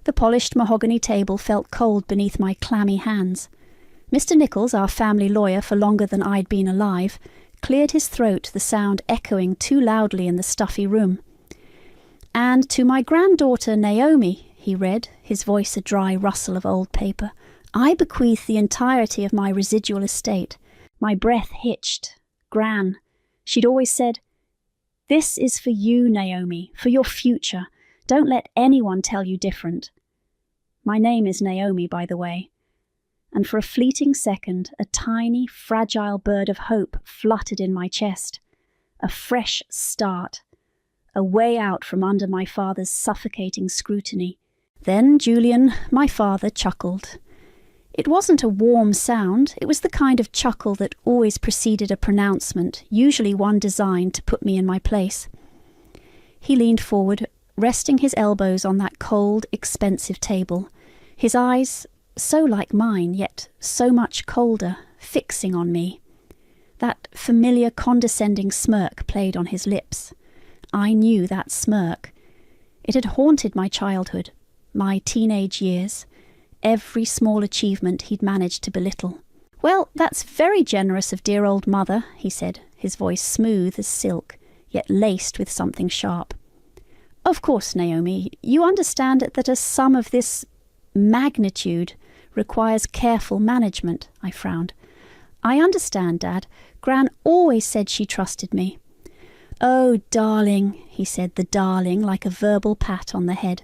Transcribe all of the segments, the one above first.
The polished mahogany table felt cold beneath my clammy hands. Mr. Nichols, our family lawyer for longer than I'd been alive, cleared his throat, the sound echoing too loudly in the stuffy room. "And to my granddaughter Naomi," he read, his voice a dry rustle of old paper, "I bequeath the entirety of my residual estate." My breath hitched. Gran. She'd always said, "This is for you, Naomi, for your future. Don't let anyone tell you different." My name is Naomi, by the way. And for a fleeting second, a tiny, fragile bird of hope fluttered in my chest. A fresh start. A way out from under my father's suffocating scrutiny. Then Julian, my father, chuckled. It wasn't a warm sound, it was the kind of chuckle that always preceded a pronouncement, usually one designed to put me in my place. He leaned forward, resting his elbows on that cold, expensive table, his eyes so like mine, yet so much colder, fixing on me. That familiar condescending smirk played on his lips. I knew that smirk. It had haunted my childhood, my teenage years, every small achievement he'd managed to belittle. "Well, that's very generous of dear old mother," he said, his voice smooth as silk, yet laced with something sharp. "Of course, Naomi, you understand that a sum of this magnitude requires careful management," I frowned. "I understand, Dad. Gran always said she trusted me." "Oh, darling," he said, the darling like a verbal pat on the head.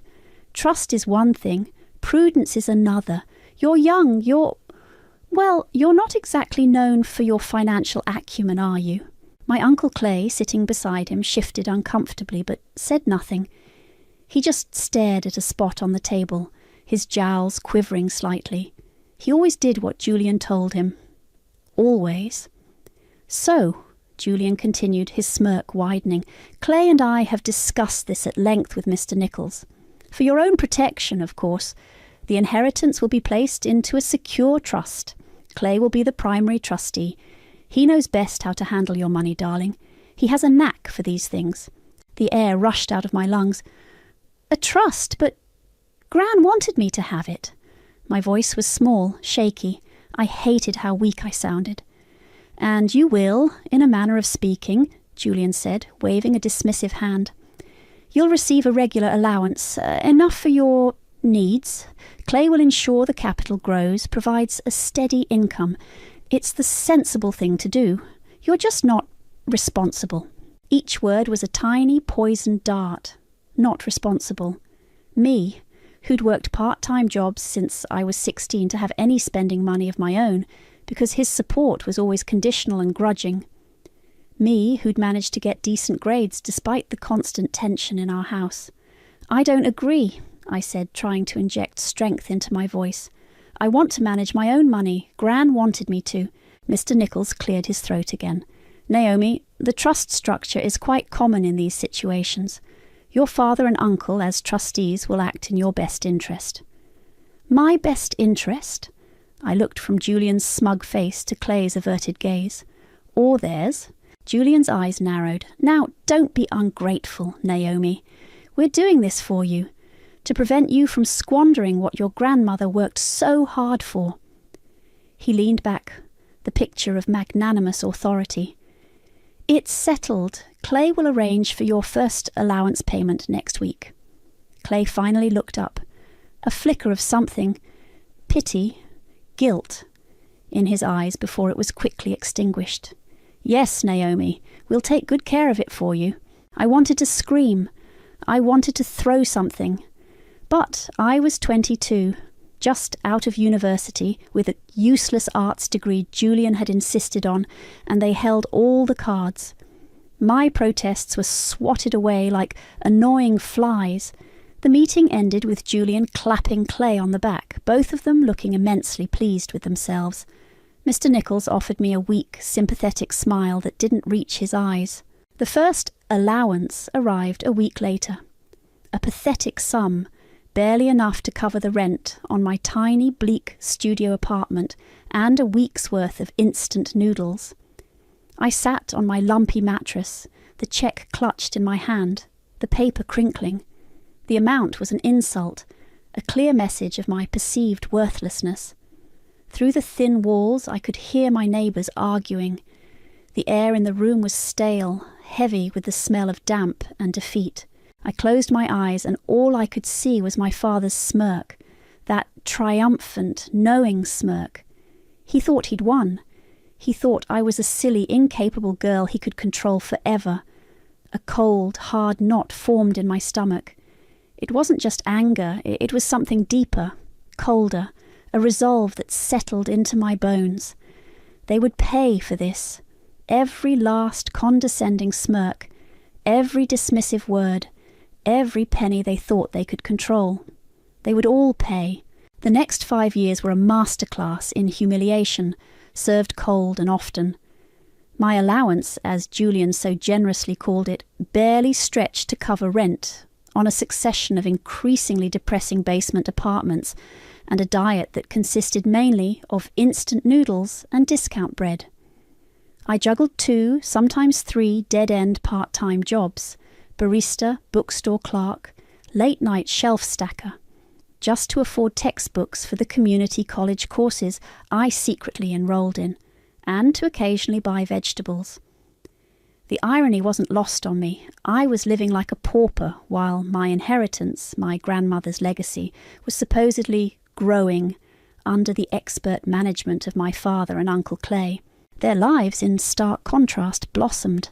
"Trust is one thing, prudence is another. You're young, you're not exactly known for your financial acumen, are you?" My Uncle Clay, sitting beside him, shifted uncomfortably, but said nothing. He just stared at a spot on the table, his jowls quivering slightly. He always did what Julian told him. Always. "So," Julian continued, his smirk widening, "Clay and I have discussed this at length with Mr. Nichols. For your own protection, of course, the inheritance will be placed into a secure trust. Clay will be the primary trustee. He knows best how to handle your money, darling. He has a knack for these things." The air rushed out of my lungs. "A trust? But Gran wanted me to have it." My voice was small, shaky. I hated how weak I sounded. "And you will, in a manner of speaking," Julian said, waving a dismissive hand. "You'll receive a regular allowance, enough for your needs. Clay will ensure the capital grows, provides a steady income. It's the sensible thing to do. You're just not responsible." Each word was a tiny poisoned dart. Not responsible. Me, who'd worked part-time jobs since I was 16 to have any spending money of my own, because his support was always conditional and grudging. Me, who'd managed to get decent grades despite the constant tension in our house. "I don't agree," I said, trying to inject strength into my voice. "I want to manage my own money. Gran wanted me to." Mr. Nichols cleared his throat again. "Naomi, the trust structure is quite common in these situations. Your father and uncle, as trustees, will act in your best interest." "My best interest?" I looked from Julian's smug face to Clay's averted gaze. "Or theirs?" Julian's eyes narrowed. "Now, don't be ungrateful, Naomi. We're doing this for you, to prevent you from squandering what your grandmother worked so hard for." He leaned back, the picture of magnanimous authority. "It's settled. Clay will arrange for your first allowance payment next week." Clay finally looked up, a flicker of something, pity, guilt, in his eyes before it was quickly extinguished. "Yes, Naomi, we'll take good care of it for you." I wanted to scream. I wanted to throw something. But I was 22, just out of university, with a useless arts degree Julian had insisted on, and they held all the cards. My protests were swatted away like annoying flies. The meeting ended with Julian clapping Clay on the back, both of them looking immensely pleased with themselves. Mr. Nichols offered me a weak, sympathetic smile that didn't reach his eyes. The first allowance arrived a week later. A pathetic sum, barely enough to cover the rent on my tiny, bleak studio apartment and a week's worth of instant noodles. I sat on my lumpy mattress, the cheque clutched in my hand, the paper crinkling. The amount was an insult, a clear message of my perceived worthlessness. Through the thin walls I could hear my neighbours arguing. The air in the room was stale, heavy with the smell of damp and defeat. I closed my eyes and all I could see was my father's smirk, that triumphant, knowing smirk. He thought he'd won. He thought I was a silly, incapable girl he could control forever. A cold, hard knot formed in my stomach. It wasn't just anger, it was something deeper, colder, a resolve that settled into my bones. They would pay for this. Every last condescending smirk, every dismissive word, every penny they thought they could control. They would all pay. The next 5 years were a masterclass in humiliation, served cold and often. My allowance, as Julian so generously called it, barely stretched to cover rent on a succession of increasingly depressing basement apartments and a diet that consisted mainly of instant noodles and discount bread. I juggled 2, sometimes 3 dead-end part-time jobs: barista, bookstore clerk, late-night shelf stacker, just to afford textbooks for the community college courses I secretly enrolled in, and to occasionally buy vegetables. The irony wasn't lost on me. I was living like a pauper while my inheritance, my grandmother's legacy, was supposedly growing under the expert management of my father and Uncle Clay. Their lives, in stark contrast, blossomed.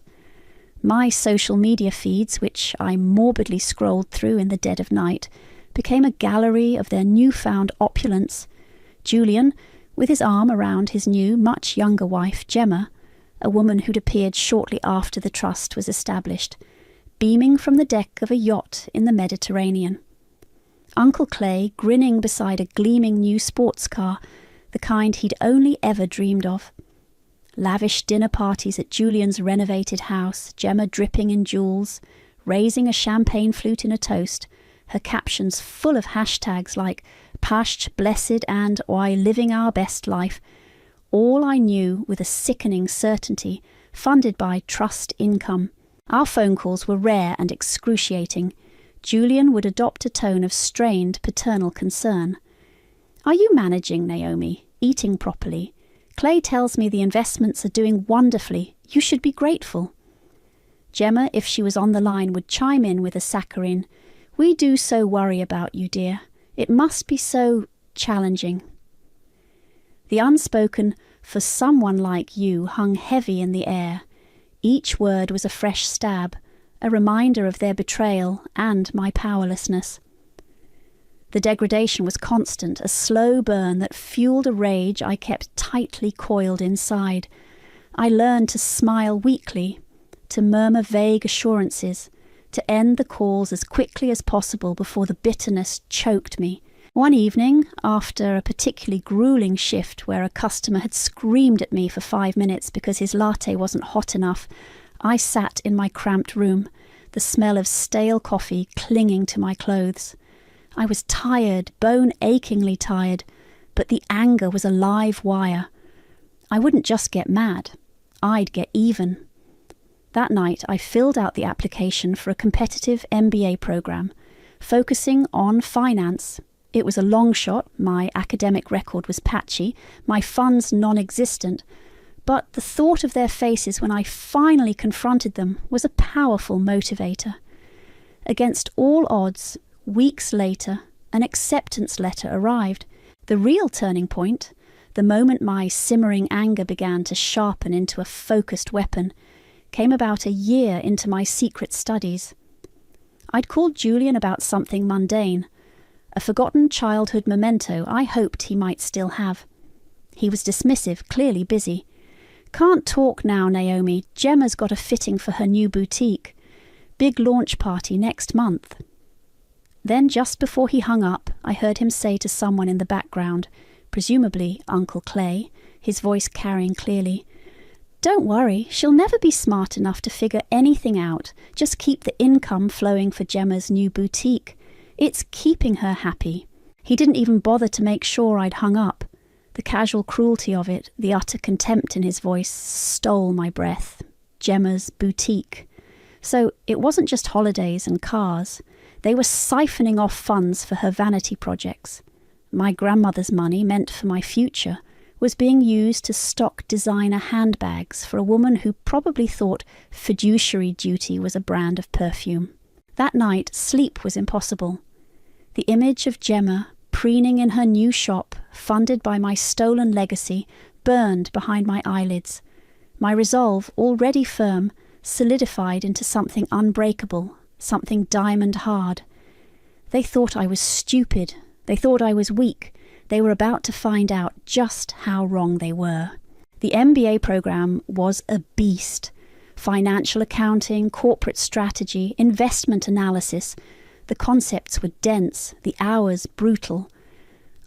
My social media feeds, which I morbidly scrolled through in the dead of night, became a gallery of their newfound opulence. Julian, with his arm around his new, much younger wife, Gemma, a woman who'd appeared shortly after the trust was established, beaming from the deck of a yacht in the Mediterranean. Uncle Clay grinning beside a gleaming new sports car, the kind he'd only ever dreamed of. Lavish dinner parties at Julian's renovated house, Gemma dripping in jewels, raising a champagne flute in a toast, her captions full of hashtags like "Pasht, blessed" and "Why living our best life," all I knew with a sickening certainty, funded by trust income. Our phone calls were rare and excruciating. Julian would adopt a tone of strained paternal concern. "Are you managing, Naomi? Eating properly? Clay tells me the investments are doing wonderfully. You should be grateful." Gemma, if she was on the line, would chime in with a saccharine. "We do so worry about you, dear. It must be so challenging." The unspoken "for someone like you" hung heavy in the air. Each word was a fresh stab, a reminder of their betrayal and my powerlessness. The degradation was constant, a slow burn that fueled a rage I kept tightly coiled inside. I learned to smile weakly, to murmur vague assurances, to end the calls as quickly as possible before the bitterness choked me. One evening, after a particularly grueling shift where a customer had screamed at me for 5 minutes because his latte wasn't hot enough, I sat in my cramped room, the smell of stale coffee clinging to my clothes. I was tired, bone-achingly tired, but the anger was a live wire. I wouldn't just get mad, I'd get even. That night I filled out the application for a competitive MBA program, focusing on finance. It was a long shot, my academic record was patchy, my funds non-existent, but the thought of their faces when I finally confronted them was a powerful motivator. Against all odds, weeks later, an acceptance letter arrived. The real turning point, the moment my simmering anger began to sharpen into a focused weapon, came about a year into my secret studies. I'd called Julian about something mundane, a forgotten childhood memento I hoped he might still have. He was dismissive, clearly busy. "Can't talk now, Naomi. Gemma's got a fitting for her new boutique. Big launch party next month." Then just before he hung up, I heard him say to someone in the background, presumably Uncle Clay, his voice carrying clearly, "Don't worry, she'll never be smart enough to figure anything out. Just keep the income flowing for Gemma's new boutique. It's keeping her happy." He didn't even bother to make sure I'd hung up. The casual cruelty of it, the utter contempt in his voice, stole my breath. Gemma's boutique. So it wasn't just holidays and cars. They were siphoning off funds for her vanity projects. My grandmother's money, meant for my future, was being used to stock designer handbags for a woman who probably thought fiduciary duty was a brand of perfume. That night, sleep was impossible. The image of Gemma, preening in her new shop, funded by my stolen legacy, burned behind my eyelids. My resolve, already firm, solidified into something unbreakable, something diamond hard. They thought I was stupid. They thought I was weak. They were about to find out just how wrong they were. The MBA program was a beast. Financial accounting, corporate strategy, investment analysis. The concepts were dense, the hours brutal.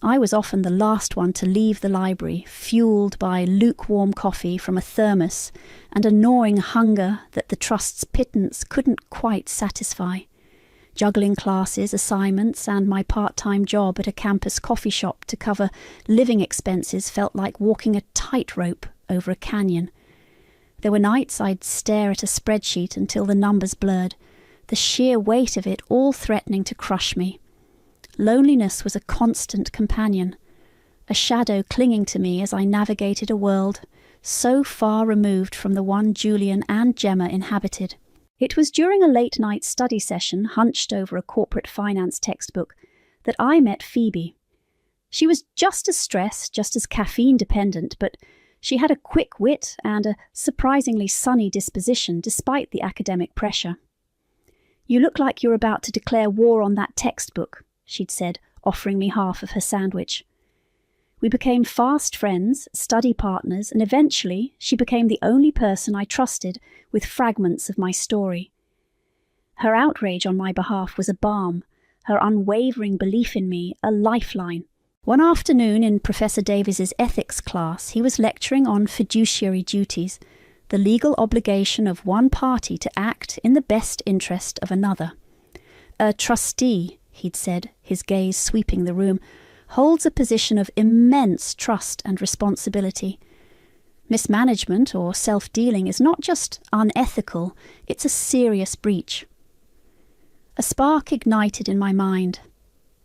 I was often the last one to leave the library, fueled by lukewarm coffee from a thermos and a gnawing hunger that the Trust's pittance couldn't quite satisfy. Juggling classes, assignments, and my part-time job at a campus coffee shop to cover living expenses felt like walking a tightrope over a canyon. There were nights I'd stare at a spreadsheet until the numbers blurred, the sheer weight of it all threatening to crush me. Loneliness was a constant companion, a shadow clinging to me as I navigated a world so far removed from the one Julian and Gemma inhabited. It was during a late-night study session hunched over a corporate finance textbook that I met Phoebe. She was just as stressed, just as caffeine-dependent, but she had a quick wit and a surprisingly sunny disposition despite the academic pressure. "You look like you're about to declare war on that textbook," she'd said, offering me half of her sandwich. We became fast friends, study partners, and eventually she became the only person I trusted with fragments of my story. Her outrage on my behalf was a balm, her unwavering belief in me a lifeline. One afternoon in Professor Davies's ethics class, he was lecturing on fiduciary duties, the legal obligation of one party to act in the best interest of another. "A trustee," he'd said, his gaze sweeping the room, "holds a position of immense trust and responsibility. Mismanagement or self-dealing is not just unethical, it's a serious breach." A spark ignited in my mind.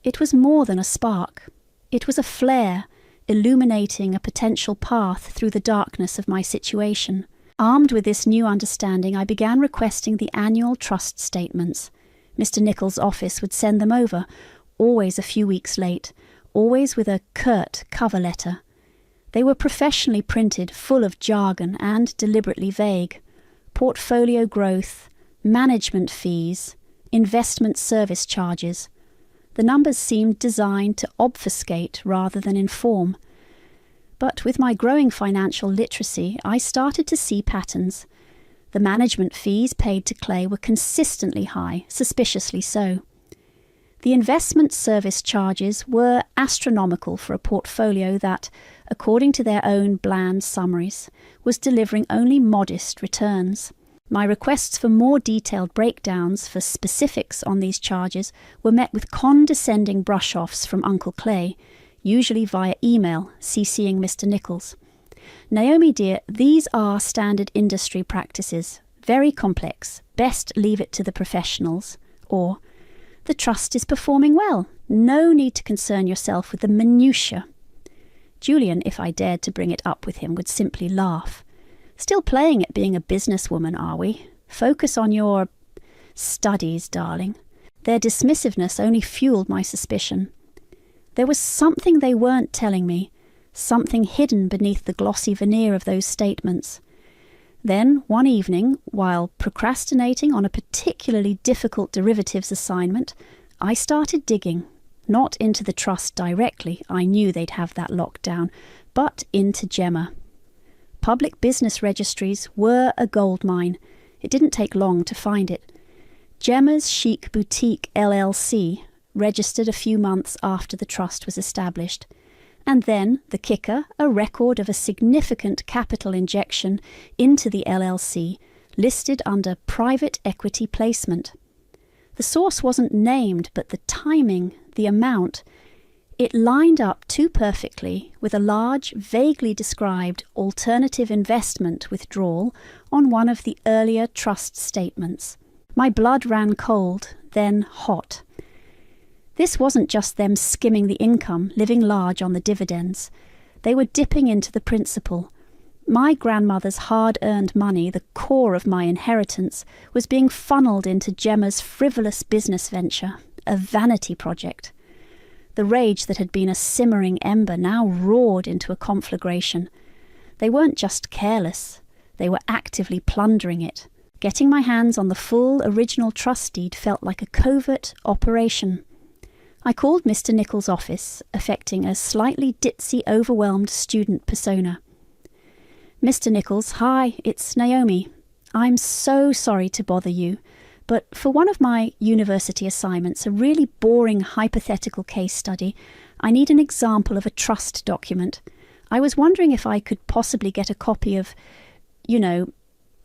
It was more than a spark. It was a flare, illuminating a potential path through the darkness of my situation. Armed with this new understanding, I began requesting the annual trust statements. Mr. Nichols' office would send them over, always a few weeks late, always with a curt cover letter. They were professionally printed, full of jargon and deliberately vague. Portfolio growth, management fees, investment service charges. The numbers seemed designed to obfuscate rather than inform. But with my growing financial literacy, I started to see patterns. The management fees paid to Clay were consistently high, suspiciously so. The investment service charges were astronomical for a portfolio that, according to their own bland summaries, was delivering only modest returns. My requests for more detailed breakdowns for specifics on these charges were met with condescending brush-offs from Uncle Clay, usually via email, CCing Mr. Nichols. "Naomi dear, these are standard industry practices, very complex, best leave it to the professionals." Or, "The trust is performing well, no need to concern yourself with the minutiae." Julian, if I dared to bring it up with him, would simply laugh. "Still playing at being a businesswoman, are we? Focus on your studies, darling." Their dismissiveness only fueled my suspicion. There was something they weren't telling me, something hidden beneath the glossy veneer of those statements. Then, one evening, while procrastinating on a particularly difficult derivatives assignment, I started digging, not into the trust directly, I knew they'd have that locked down, but into Gemma. Public business registries were a goldmine. It didn't take long to find it. Gemma's Chic Boutique LLC registered a few months after the trust was established. And then, the kicker, a record of a significant capital injection into the LLC, listed under private equity placement. The source wasn't named, but the timing, the amount, it lined up too perfectly with a large, vaguely described alternative investment withdrawal on one of the earlier trust statements. My blood ran cold, then hot. This wasn't just them skimming the income, living large on the dividends. They were dipping into the principal. My grandmother's hard-earned money, the core of my inheritance, was being funneled into Gemma's frivolous business venture, a vanity project. The rage that had been a simmering ember now roared into a conflagration. They weren't just careless, they were actively plundering it. Getting my hands on the full original trust deed felt like a covert operation. I called Mr. Nichols' office, affecting a slightly ditzy, overwhelmed student persona. Mr. Nichols, hi, it's Naomi. I'm so sorry to bother you, but for one of my university assignments, a really boring hypothetical case study, I need an example of a trust document. I was wondering if I could possibly get a copy of,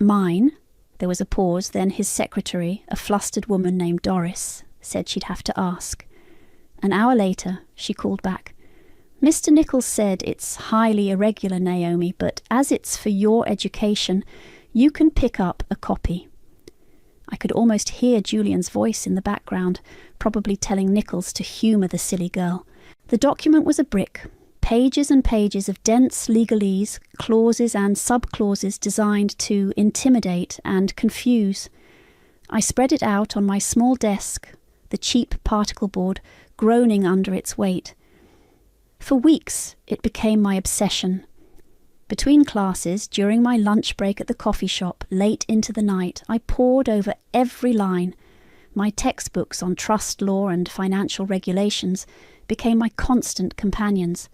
mine. There was a pause, then his secretary, a flustered woman named Doris, said she'd have to ask. An hour later, she called back. Mr. Nichols said it's highly irregular, Naomi, but as it's for your education, you can pick up a copy. I could almost hear Julian's voice in the background, probably telling Nichols to humour the silly girl. The document was a brick, pages and pages of dense legalese, clauses and subclauses designed to intimidate and confuse. I spread it out on my small desk, the cheap particle board, groaning under its weight. For weeks, it became my obsession. Between classes, during my lunch break at the coffee shop, late into the night, I pored over every line. My textbooks on trust law and financial regulations became my constant companions.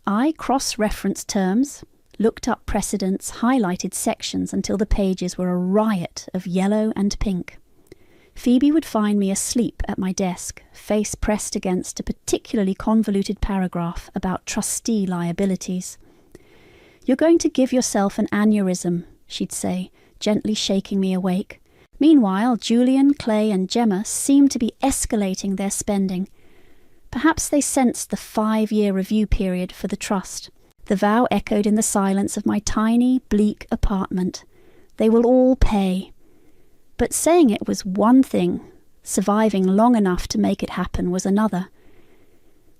I cross-referenced terms, looked up precedents, highlighted sections until the pages were a riot of yellow and pink. Phoebe would find me asleep at my desk, face pressed against a particularly convoluted paragraph about trustee liabilities. You're going to give yourself an aneurysm, she'd say, gently shaking me awake. Meanwhile, Julian, Clay and Gemma seemed to be escalating their spending. Perhaps they sensed the 5-year review period for the trust. The vow echoed in the silence of my tiny, bleak apartment. They will all pay. But saying it was one thing, surviving long enough to make it happen was another.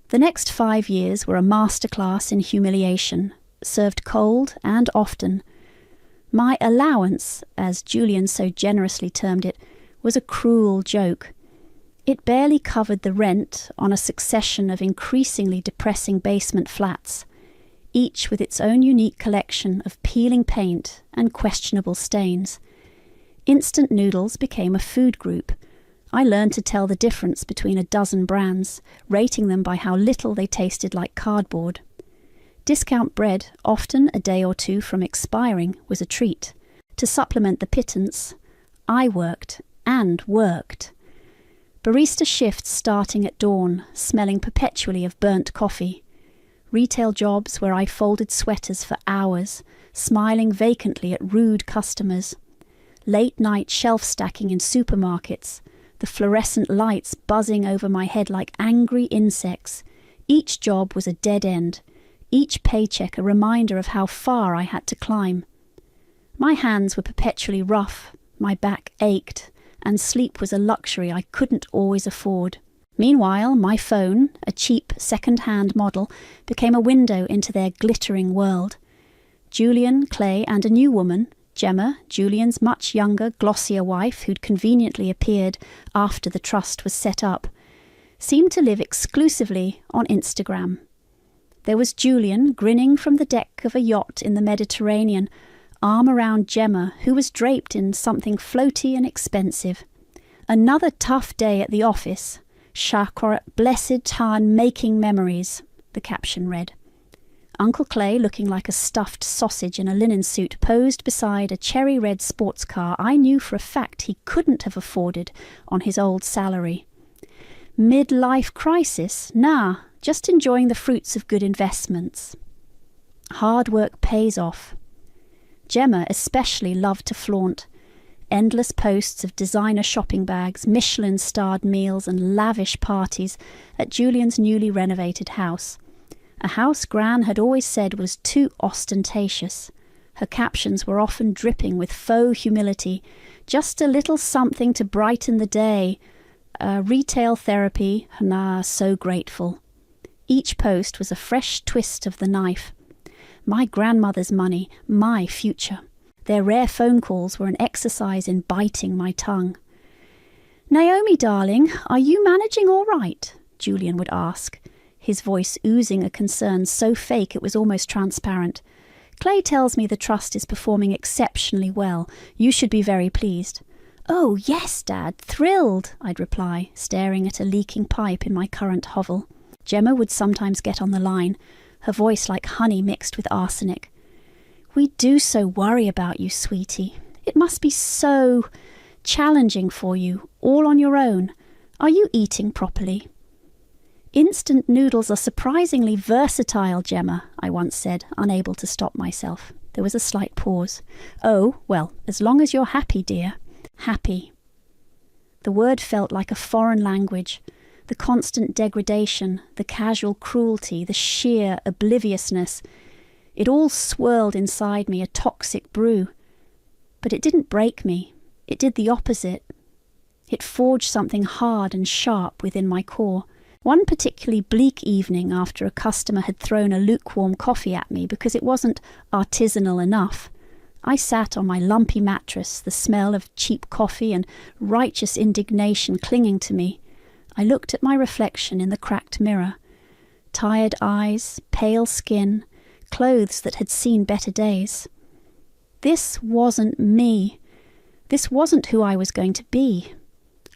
The next 5 years were a masterclass in humiliation, served cold and often. My allowance, as Julian so generously termed it, was a cruel joke. It barely covered the rent on a succession of increasingly depressing basement flats, each with its own unique collection of peeling paint and questionable stains. Instant noodles became a food group. I learned to tell the difference between a dozen brands, rating them by how little they tasted like cardboard. Discount bread, often a day or two from expiring, was a treat. To supplement the pittance, I worked and worked. Barista shifts starting at dawn, smelling perpetually of burnt coffee. Retail jobs where I folded sweaters for hours, smiling vacantly at rude customers. Late-night shelf stacking in supermarkets, the fluorescent lights buzzing over my head like angry insects. Each job was a dead end, each paycheck a reminder of how far I had to climb. My hands were perpetually rough, my back ached, and sleep was a luxury I couldn't always afford. Meanwhile, my phone, a cheap second-hand model, became a window into their glittering world. Julian, Clay, and a new woman, Gemma, Julian's much younger, glossier wife who'd conveniently appeared after the trust was set up, seemed to live exclusively on Instagram. There was Julian grinning from the deck of a yacht in the Mediterranean, arm around Gemma, who was draped in something floaty and expensive. Another tough day at the office. Shakor blessed time making memories, the caption read. Uncle Clay, looking like a stuffed sausage in a linen suit, posed beside a cherry-red sports car I knew for a fact he couldn't have afforded on his old salary. Mid-life crisis? Nah, just enjoying the fruits of good investments. Hard work pays off. Gemma especially loved to flaunt. Endless posts of designer shopping bags, Michelin-starred meals and lavish parties at Julian's newly renovated house. A house Gran had always said was too ostentatious. Her captions were often dripping with faux humility. Just a little something to brighten the day. retail therapy, nah, so grateful. Each post was a fresh twist of the knife. My grandmother's money, my future. Their rare phone calls were an exercise in biting my tongue. "Naomi, darling, are you managing all right?" Julian would ask, his voice oozing a concern so fake it was almost transparent. "Clay tells me the trust is performing exceptionally well. You should be very pleased." "Oh, yes, Dad, thrilled," I'd reply, staring at a leaking pipe in my current hovel. Gemma would sometimes get on the line, her voice like honey mixed with arsenic. "We do so worry about you, sweetie. It must be so challenging for you, all on your own. Are you eating properly?" "Instant noodles are surprisingly versatile, Gemma," I once said, unable to stop myself. There was a slight pause. "Oh, well, as long as you're happy, dear." Happy. The word felt like a foreign language. The constant degradation, the casual cruelty, the sheer obliviousness. It all swirled inside me, a toxic brew. But it didn't break me. It did the opposite. It forged something hard and sharp within my core. One particularly bleak evening after a customer had thrown a lukewarm coffee at me because it wasn't artisanal enough, I sat on my lumpy mattress, the smell of cheap coffee and righteous indignation clinging to me. I looked at my reflection in the cracked mirror. Tired eyes, pale skin, clothes that had seen better days. This wasn't me. This wasn't who I was going to be.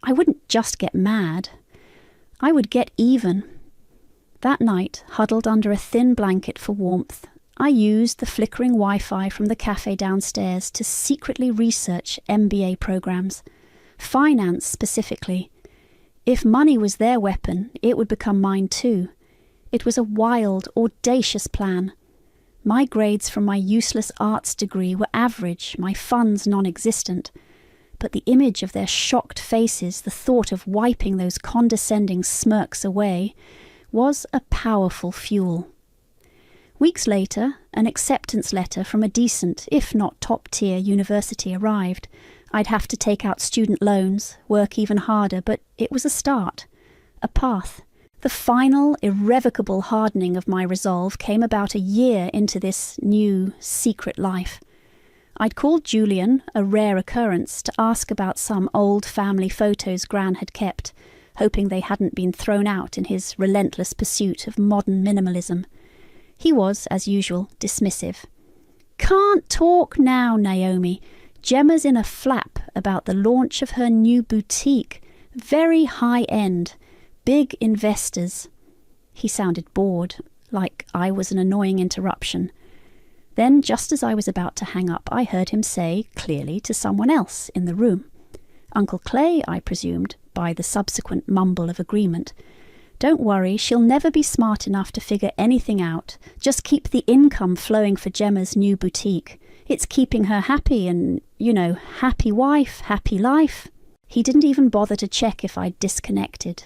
I wouldn't just get mad. I would get even. That night, huddled under a thin blanket for warmth, I used the flickering Wi-Fi from the cafe downstairs to secretly research MBA programs, finance specifically. If money was their weapon, it would become mine too. It was a wild, audacious plan. My grades from my useless arts degree were average, my funds non-existent. But the image of their shocked faces, the thought of wiping those condescending smirks away, was a powerful fuel. Weeks later, an acceptance letter from a decent, if not top-tier university arrived. I'd have to take out student loans, work even harder, but it was a start, a path. The final, irrevocable hardening of my resolve came about a year into this new, secret life. I'd called Julian, a rare occurrence, to ask about some old family photos Gran had kept, hoping they hadn't been thrown out in his relentless pursuit of modern minimalism. He was, as usual, dismissive. "Can't talk now, Naomi. Gemma's in a flap about the launch of her new boutique. Very high-end. Big investors." He sounded bored, like I was an annoying interruption. Then, just as I was about to hang up, I heard him say, clearly to someone else in the room. Uncle Clay, I presumed, by the subsequent mumble of agreement. "Don't worry, she'll never be smart enough to figure anything out. Just keep the income flowing for Gemma's new boutique. It's keeping her happy and, happy wife, happy life." He didn't even bother to check if I'd disconnected.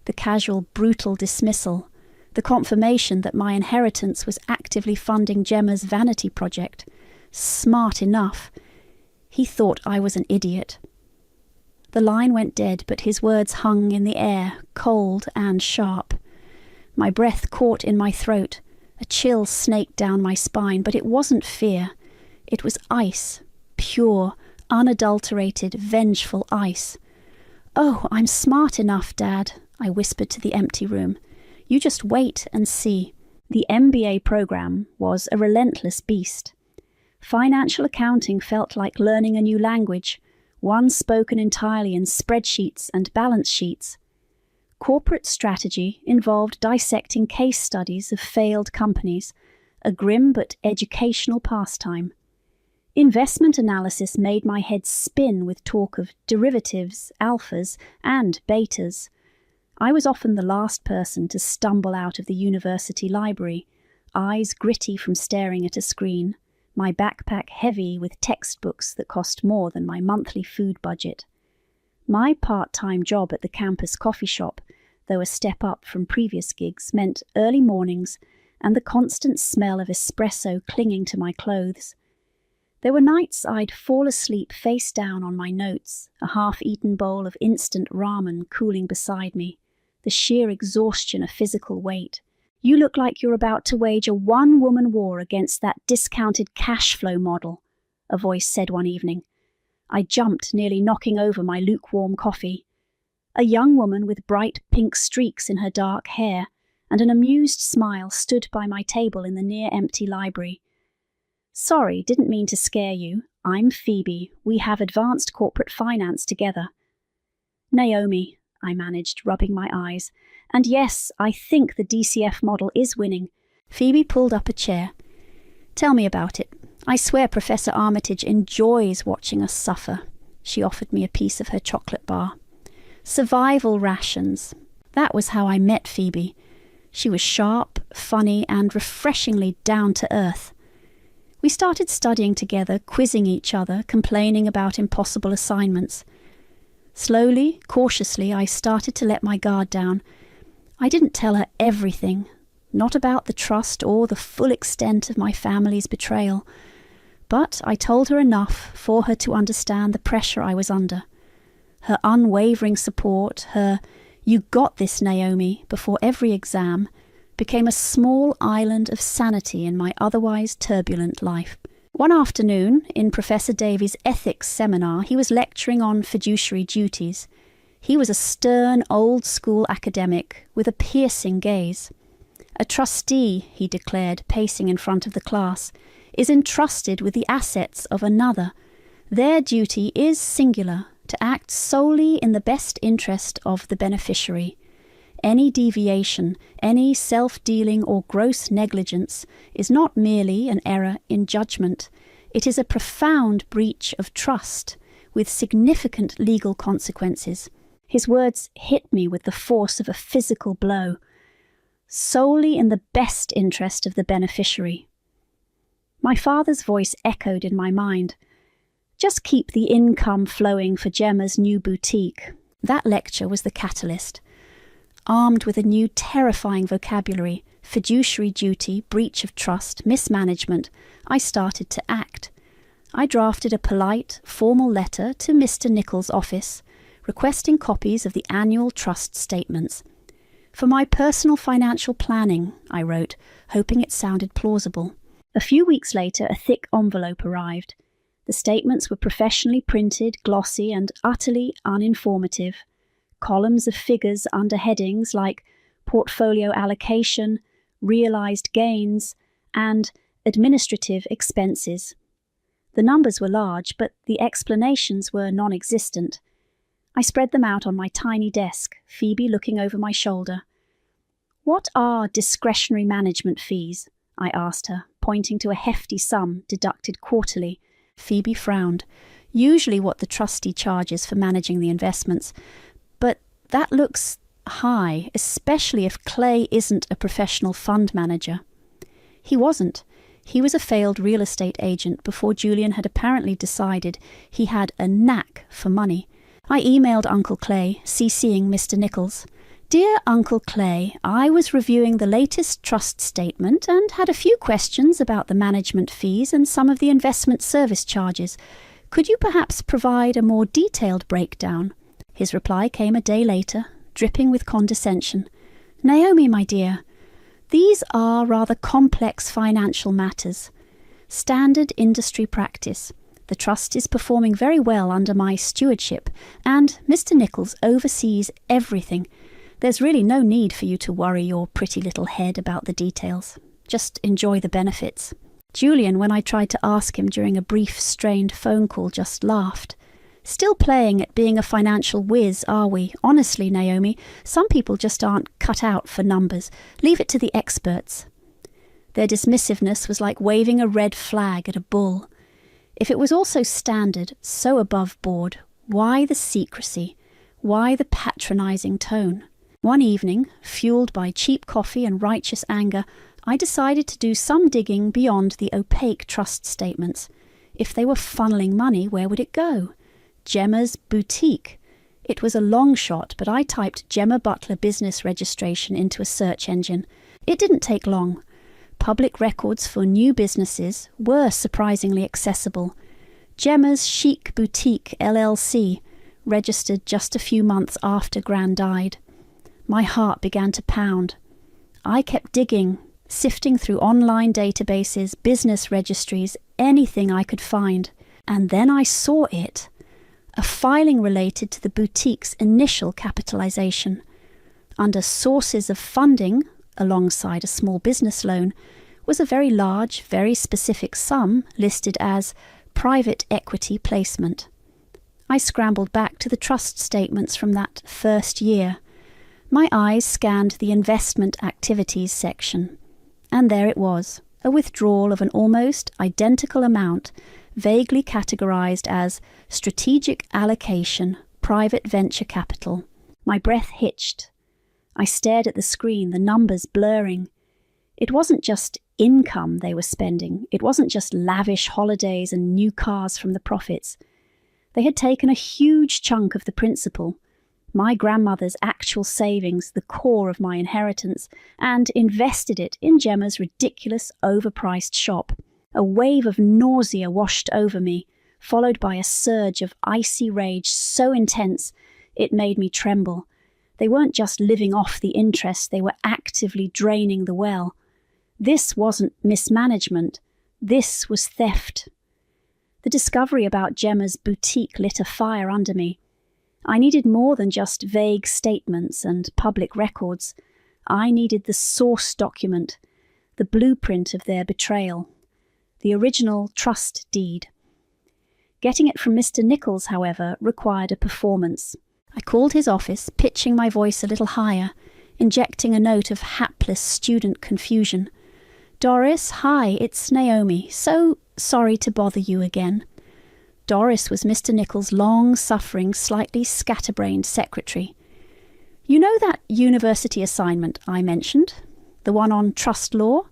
The casual, brutal dismissal, the confirmation that my inheritance was actively funding Gemma's vanity project. Smart enough. He thought I was an idiot. The line went dead, but his words hung in the air, cold and sharp. My breath caught in my throat. A chill snaked down my spine, but it wasn't fear. It was ice, pure, unadulterated, vengeful ice. "Oh, I'm smart enough, Dad," I whispered to the empty room. "You just wait and see." The MBA program was a relentless beast. Financial accounting felt like learning a new language, one spoken entirely in spreadsheets and balance sheets. Corporate strategy involved dissecting case studies of failed companies, a grim but educational pastime. Investment analysis made my head spin with talk of derivatives, alphas, and betas. I was often the last person to stumble out of the university library, eyes gritty from staring at a screen, my backpack heavy with textbooks that cost more than my monthly food budget. My part-time job at the campus coffee shop, though a step up from previous gigs, meant early mornings and the constant smell of espresso clinging to my clothes. There were nights I'd fall asleep face down on my notes, a half-eaten bowl of instant ramen cooling beside me, the sheer exhaustion of physical weight. "You look like you're about to wage a one-woman war against that discounted cash flow model," a voice said one evening. I jumped, nearly knocking over my lukewarm coffee. A young woman with bright pink streaks in her dark hair and an amused smile stood by my table in the near-empty library. "Sorry, didn't mean to scare you. I'm Phoebe. We have advanced corporate finance together." "Naomi," I managed, rubbing my eyes. "And yes, I think the DCF model is winning." Phoebe pulled up a chair. "Tell me about it. I swear Professor Armitage enjoys watching us suffer." She offered me a piece of her chocolate bar. "Survival rations." That was how I met Phoebe. She was sharp, funny, and refreshingly down to earth. We started studying together, quizzing each other, complaining about impossible assignments. Slowly, cautiously, I started to let my guard down. I didn't tell her everything, not about the trust or the full extent of my family's betrayal, but I told her enough for her to understand the pressure I was under. Her unwavering support, her "you got this, Naomi," before every exam, became a small island of sanity in my otherwise turbulent life. One afternoon, in Professor Davies' ethics seminar, he was lecturing on fiduciary duties. He was a stern, old-school academic with a piercing gaze. "A trustee," he declared, pacing in front of the class, "is entrusted with the assets of another. Their duty is singular, to act solely in the best interest of the beneficiary. Any deviation, any self-dealing or gross negligence is not merely an error in judgment. It is a profound breach of trust, with significant legal consequences." His words hit me with the force of a physical blow. Solely in the best interest of the beneficiary. My father's voice echoed in my mind. "Just keep the income flowing for Gemma's new boutique." That lecture was the catalyst. Armed with a new terrifying vocabulary, fiduciary duty, breach of trust, mismanagement, I started to act. I drafted a polite, formal letter to Mr. Nichols' office, requesting copies of the annual trust statements. "For my personal financial planning," I wrote, hoping it sounded plausible. A few weeks later, a thick envelope arrived. The statements were professionally printed, glossy, and utterly uninformative. Columns of figures under headings like portfolio allocation, realized gains, and administrative expenses. The numbers were large, but the explanations were non-existent. I spread them out on my tiny desk, Phoebe looking over my shoulder. "What are discretionary management fees?" I asked her, pointing to a hefty sum deducted quarterly. Phoebe frowned. "Usually what the trustee charges for managing the investments. But that looks high, especially if Clay isn't a professional fund manager." He wasn't. He was a failed real estate agent before Julian had apparently decided he had a knack for money. I emailed Uncle Clay, CCing Mr. Nichols. "Dear Uncle Clay, I was reviewing the latest trust statement and had a few questions about the management fees and some of the investment service charges. Could you perhaps provide a more detailed breakdown?" His reply came a day later, dripping with condescension. "Naomi, my dear, these are rather complex financial matters. Standard industry practice. The trust is performing very well under my stewardship, and Mr. Nichols oversees everything. There's really no need for you to worry your pretty little head about the details. Just enjoy the benefits." Julian, when I tried to ask him during a brief, strained phone call, just laughed. "Still playing at being a financial whiz, are we? Honestly, Naomi, some people just aren't cut out for numbers. Leave it to the experts." Their dismissiveness was like waving a red flag at a bull. If it was also standard, so above board, why the secrecy? Why the patronizing tone? One evening, fueled by cheap coffee and righteous anger, I decided to do some digging beyond the opaque trust statements. If they were funneling money, where would it go? Gemma's boutique. It was a long shot, but I typed Gemma Butler business registration into a search engine. It didn't take long. public records for new businesses were surprisingly accessible. Gemma's Chic Boutique LLC, registered just a few months after Gran died. My heart began to pound. I kept digging, sifting through online databases, business registries, anything I could find. And then I saw it. A filing related to the boutique's initial capitalization. Under sources of funding, alongside a small business loan, was a very large, very specific sum listed as private equity placement. I scrambled back to the trust statements from that first year. My eyes scanned the investment activities section, and there it was, a withdrawal of an almost identical amount, vaguely categorized as strategic allocation, private venture capital. My breath hitched. I stared at the screen, the numbers blurring. It wasn't just income they were spending. It wasn't just lavish holidays and new cars from the profits. They had taken a huge chunk of the principal, my grandmother's actual savings, the core of my inheritance, and invested it in Gemma's ridiculous, overpriced shop. A wave of nausea washed over me, followed by a surge of icy rage so intense it made me tremble. They weren't just living off the interest, they were actively draining the well. This wasn't mismanagement, this was theft. The discovery about Gemma's boutique lit a fire under me. I needed more than just vague statements and public records. I needed the source document, the blueprint of their betrayal, the original trust deed. Getting it from Mr. Nichols, however, required a performance. I called his office, pitching my voice a little higher, injecting a note of hapless student confusion. "Doris, hi, it's Naomi. So sorry to bother you again." Doris was Mr. Nichols' long-suffering, slightly scatterbrained secretary. "You know that university assignment I mentioned? The one on trust law?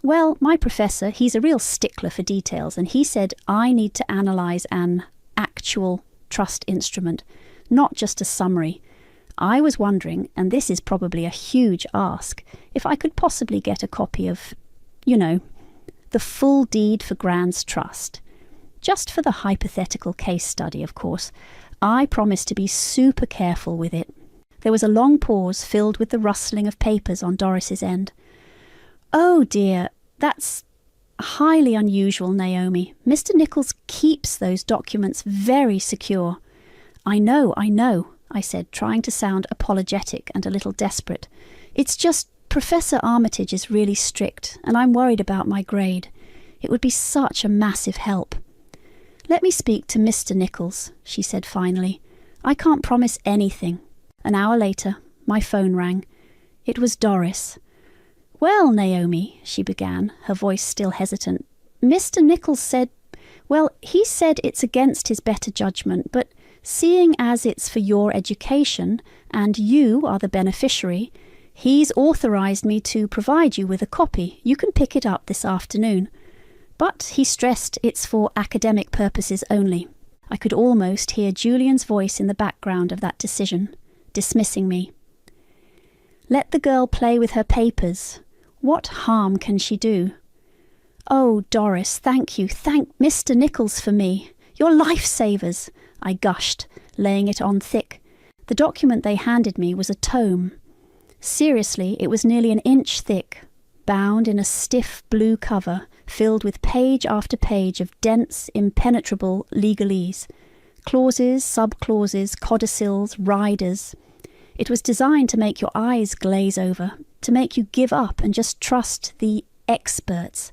Well, my professor, he's a real stickler for details, and he said I need to analyse an actual trust instrument, not just a summary. I was wondering, and this is probably a huge ask, if I could possibly get a copy of, the full deed for Gran's trust. Just for the hypothetical case study, of course. I promised to be super careful with it." There was a long pause filled with the rustling of papers on Doris's end. "Oh dear, that's highly unusual, Naomi. Mr. Nichols keeps those documents very secure." I know, I said, trying to sound apologetic and a little desperate. "It's just Professor Armitage is really strict, and I'm worried about my grade. It would be such a massive help." "Let me speak to Mr. Nichols," she said finally. "I can't promise anything." An hour later, my phone rang. It was Doris. "Well, Naomi," she began, her voice still hesitant, "Mr. Nichols said, he said it's against his better judgment, but seeing as it's for your education and you are the beneficiary, he's authorized me to provide you with a copy. You can pick it up this afternoon. But he stressed it's for academic purposes only." I could almost hear Julian's voice in the background of that decision, dismissing me. "Let the girl play with her papers. What harm can she do?" "Oh, Doris, thank you. Thank Mr. Nichols for me. You're lifesavers," I gushed, laying it on thick. The document they handed me was a tome. Seriously, it was nearly an inch thick, bound in a stiff blue cover, filled with page after page of dense, impenetrable legalese. Clauses, sub-clauses, codicils, riders. It was designed to make your eyes glaze over, to make you give up and just trust the experts.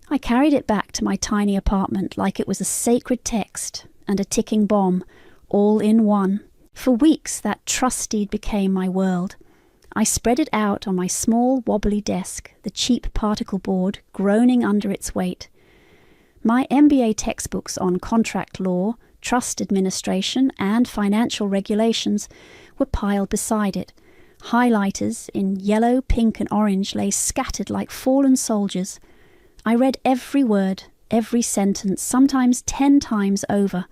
I carried it back to my tiny apartment like it was a sacred text and a ticking bomb, all in one. For weeks that trust deed became my world. I spread it out on my small wobbly desk, the cheap particle board groaning under its weight. My MBA textbooks on contract law, trust administration and financial regulations were piled beside it. Highlighters in yellow, pink and orange lay scattered like fallen soldiers. I read every word, every sentence, sometimes 10 times over.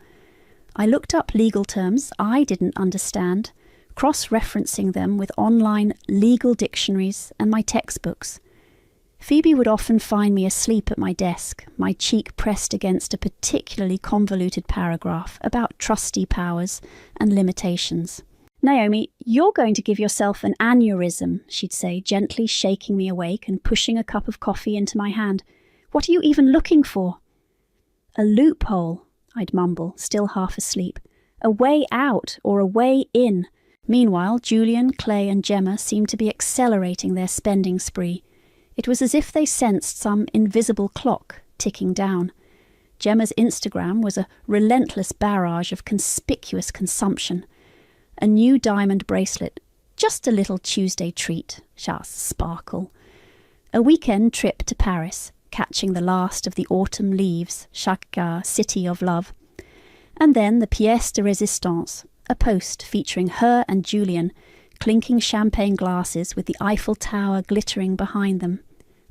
I looked up legal terms I didn't understand, cross-referencing them with online legal dictionaries and my textbooks. Phoebe would often find me asleep at my desk, my cheek pressed against a particularly convoluted paragraph about trustee powers and limitations. "Naomi, you're going to give yourself an aneurysm," she'd say, gently shaking me awake and pushing a cup of coffee into my hand. "What are you even looking for?" "A loophole," I'd mumble, still half asleep. "A way out or a way in." Meanwhile, Julian, Clay and Gemma seemed to be accelerating their spending spree. It was as if they sensed some invisible clock ticking down. Gemma's Instagram was a relentless barrage of conspicuous consumption. A new diamond bracelet, just a little Tuesday treat, just sparkle. A weekend trip to Paris, catching the last of the autumn leaves, Chacun, City of Love. And then the pièce de résistance, a post featuring her and Julian, clinking champagne glasses with the Eiffel Tower glittering behind them.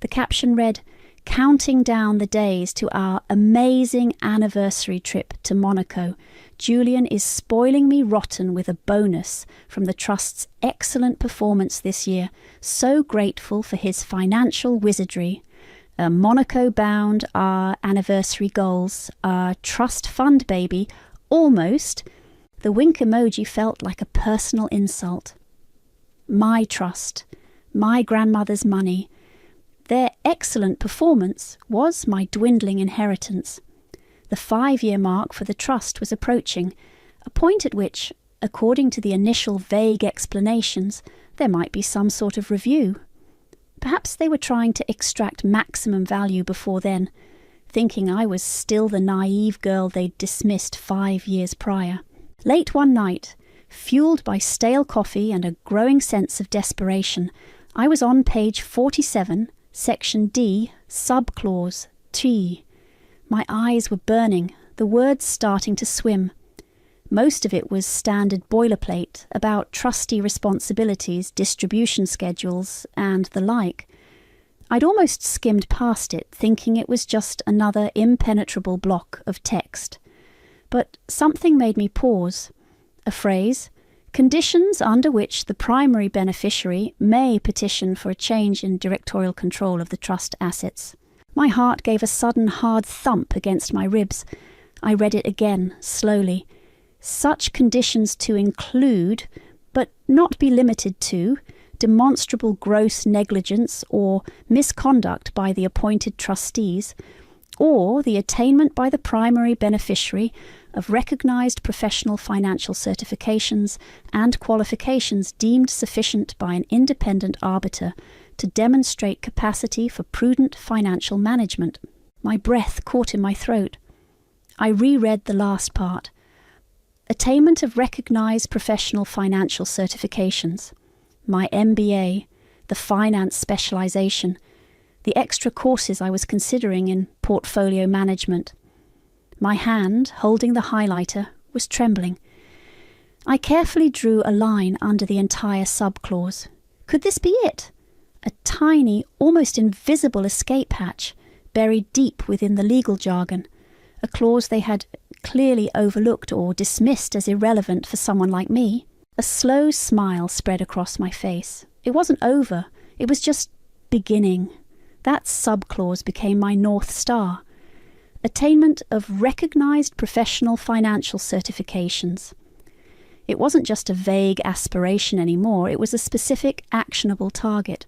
The caption read, "Counting down the days to our amazing anniversary trip to Monaco. Julian is spoiling me rotten with a bonus from the Trust's excellent performance this year. So grateful for his financial wizardry. Monaco-bound, our anniversary goals, our trust fund baby, almost." The wink emoji felt like a personal insult. My trust, my grandmother's money. Their excellent performance was my dwindling inheritance. The 5-year mark for the trust was approaching, a point at which, according to the initial vague explanations, there might be some sort of review. Perhaps they were trying to extract maximum value before then, thinking I was still the naive girl they'd dismissed 5 years prior. Late one night, fueled by stale coffee and a growing sense of desperation, I was on page 47, Section D, subclause T. My eyes were burning, the words starting to swim. Most of it was standard boilerplate about trustee responsibilities, distribution schedules, and the like. I'd almost skimmed past it, thinking it was just another impenetrable block of text. But something made me pause. A phrase, "Conditions under which the primary beneficiary may petition for a change in directorial control of the trust assets." My heart gave a sudden hard thump against my ribs. I read it again, slowly. "Such conditions to include, but not be limited to, demonstrable gross negligence or misconduct by the appointed trustees, or the attainment by the primary beneficiary of recognised professional financial certifications and qualifications deemed sufficient by an independent arbiter to demonstrate capacity for prudent financial management." My breath caught in my throat. I reread the last part. Attainment of recognised professional financial certifications. My MBA, the finance specialisation, the extra courses I was considering in portfolio management. My hand, holding the highlighter, was trembling. I carefully drew a line under the entire subclause. Could this be it? A tiny, almost invisible escape hatch, buried deep within the legal jargon, a clause they had clearly overlooked or dismissed as irrelevant for someone like me. A slow smile spread across my face. It wasn't over, it was just beginning. That subclause became my North Star. Attainment of recognised professional financial certifications. It wasn't just a vague aspiration anymore, it was a specific, actionable target.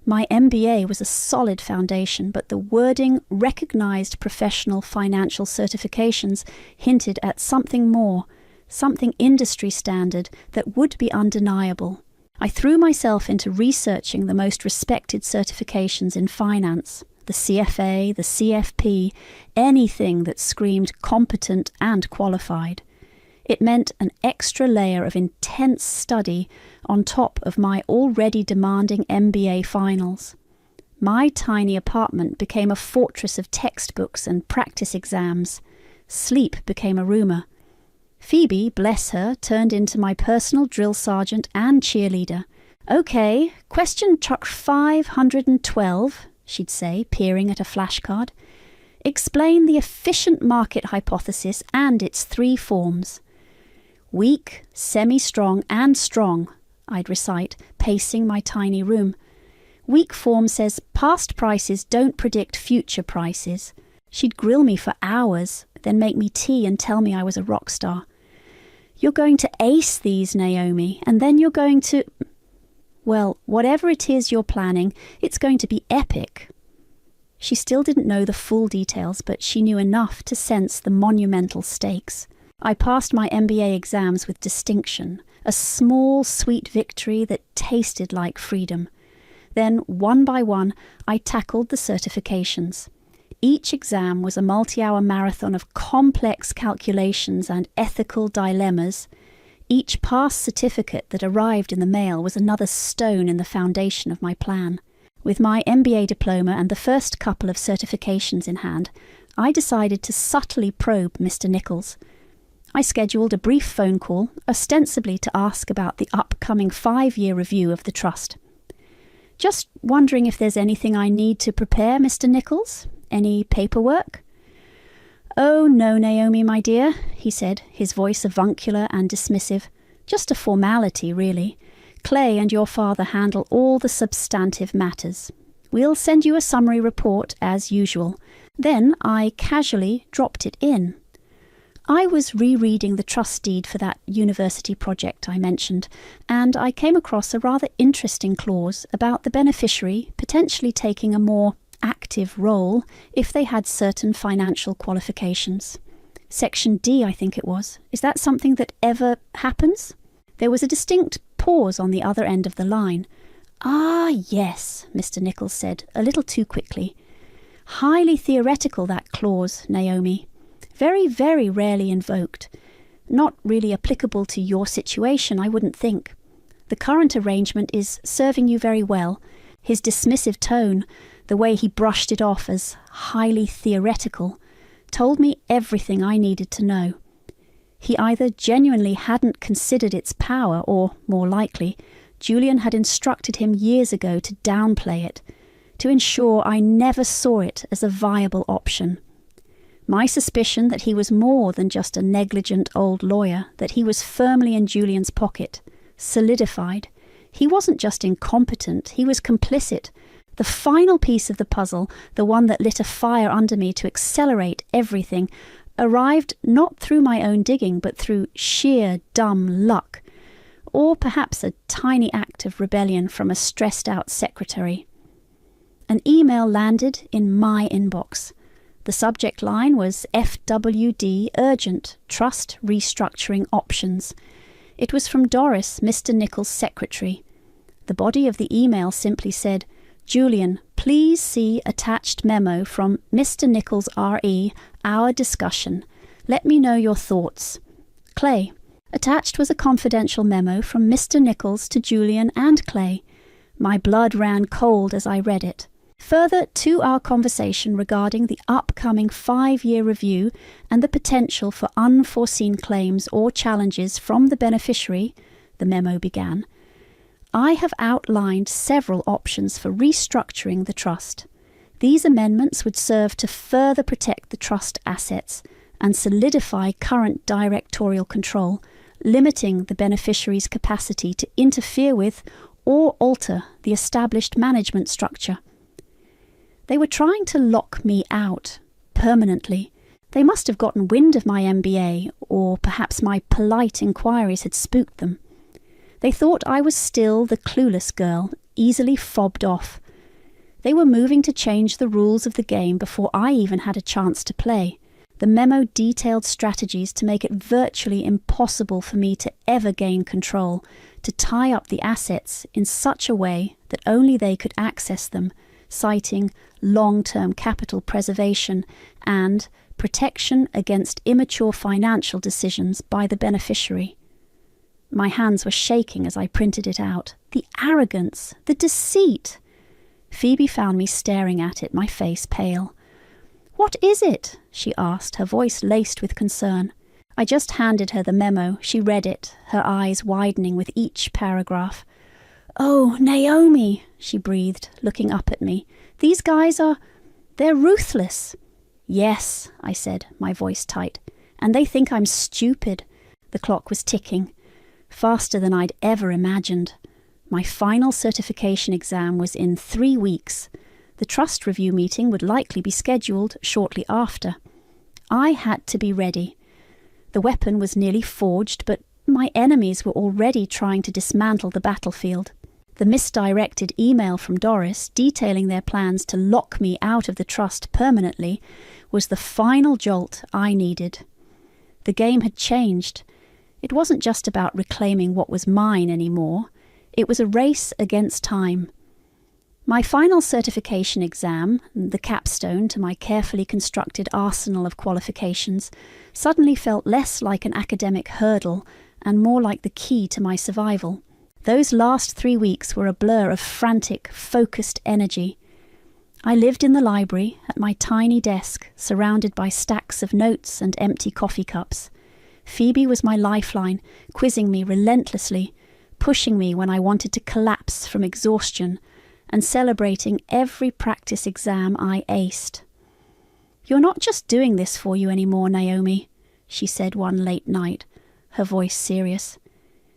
My MBA was a solid foundation, but the wording recognised professional financial certifications hinted at something more, something industry standard that would be undeniable. I threw myself into researching the most respected certifications in finance, the CFA, the CFP, anything that screamed competent and qualified. It meant an extra layer of intense study on top of my already demanding MBA finals. My tiny apartment became a fortress of textbooks and practice exams. Sleep became a rumour. Phoebe, bless her, turned into my personal drill sergeant and cheerleader. "Okay, question truck 512, she'd say, peering at a flashcard. "Explain the efficient market hypothesis and its 3 forms." "Weak, semi-strong and strong," I'd recite, pacing my tiny room. Weak form says past prices don't predict future prices. She'd grill me for hours, then make me tea and tell me I was a rock star. You're going to ace these, Naomi, and then you're going to... Well, whatever it is you're planning, it's going to be epic. She still didn't know the full details, but she knew enough to sense the monumental stakes. I passed my MBA exams with distinction, a small, sweet victory that tasted like freedom. Then, one by one, I tackled the certifications. Each exam was a multi-hour marathon of complex calculations and ethical dilemmas. Each pass certificate that arrived in the mail was another stone in the foundation of my plan. With my MBA diploma and the first couple of certifications in hand, I decided to subtly probe Mr. Nichols. I scheduled a brief phone call, ostensibly to ask about the upcoming 5-year review of the trust. Just wondering if there's anything I need to prepare, Mr. Nichols? Any paperwork? Oh, no, Naomi, my dear, he said, his voice avuncular and dismissive. Just a formality, really. Clay and your father handle all the substantive matters. We'll send you a summary report as usual. Then I casually dropped it in. I was rereading the trust deed for that university project I mentioned, and I came across a rather interesting clause about the beneficiary potentially taking a more active role if they had certain financial qualifications. Section D, I think it was. Is that something that ever happens? There was a distinct pause on the other end of the line. Ah, yes, Mr. Nichols said, a little too quickly. Highly theoretical, that clause, Naomi. Very, very rarely invoked. Not really applicable to your situation, I wouldn't think. The current arrangement is serving you very well. His dismissive tone, the way he brushed it off as highly theoretical, told me everything I needed to know. He either genuinely hadn't considered its power, or, more likely, Julian had instructed him years ago to downplay it, to ensure I never saw it as a viable option. My suspicion that he was more than just a negligent old lawyer, that he was firmly in Julian's pocket, solidified. He wasn't just incompetent, he was complicit. The final piece of the puzzle, the one that lit a fire under me to accelerate everything, arrived not through my own digging, but through sheer dumb luck, or perhaps a tiny act of rebellion from a stressed-out secretary. An email landed in my inbox. The subject line was FWD Urgent, Trust Restructuring Options. It was from Doris, Mr. Nichols' secretary. The body of the email simply said, Julian, please see attached memo from Mr. Nichols R.E., our discussion. Let me know your thoughts. Clay. Attached was a confidential memo from Mr. Nichols to Julian and Clay. My blood ran cold as I read it. Further to our conversation regarding the upcoming 5-year review and the potential for unforeseen claims or challenges from the beneficiary, the memo began, I have outlined several options for restructuring the trust. These amendments would serve to further protect the trust assets and solidify current directorial control, limiting the beneficiary's capacity to interfere with or alter the established management structure. They were trying to lock me out, permanently. They must have gotten wind of my MBA, or perhaps my polite inquiries had spooked them. They thought I was still the clueless girl, easily fobbed off. They were moving to change the rules of the game before I even had a chance to play. The memo detailed strategies to make it virtually impossible for me to ever gain control, to tie up the assets in such a way that only they could access them, citing long-term capital preservation and protection against immature financial decisions by the beneficiary. My hands were shaking as I printed it out. The arrogance, the deceit! Phoebe found me staring at it, my face pale. "What is it?" she asked, her voice laced with concern. I just handed her the memo. She read it, her eyes widening with each paragraph. "Oh, Naomi," she breathed, looking up at me. "These guys they're ruthless." "Yes," I said, my voice tight. "And they think I'm stupid." The clock was ticking, faster than I'd ever imagined. My final certification exam was in 3 weeks. The trust review meeting would likely be scheduled shortly after. I had to be ready. The weapon was nearly forged, but my enemies were already trying to dismantle the battlefield. The misdirected email from Doris detailing their plans to lock me out of the trust permanently was the final jolt I needed. The game had changed. It wasn't just about reclaiming what was mine anymore. It was a race against time. My final certification exam, the capstone to my carefully constructed arsenal of qualifications, suddenly felt less like an academic hurdle and more like the key to my survival. Those last 3 weeks were a blur of frantic, focused energy. I lived in the library, at my tiny desk, surrounded by stacks of notes and empty coffee cups. Phoebe was my lifeline, quizzing me relentlessly, pushing me when I wanted to collapse from exhaustion, and celebrating every practice exam I aced. "You're not just doing this for you anymore, Naomi," she said one late night, her voice serious.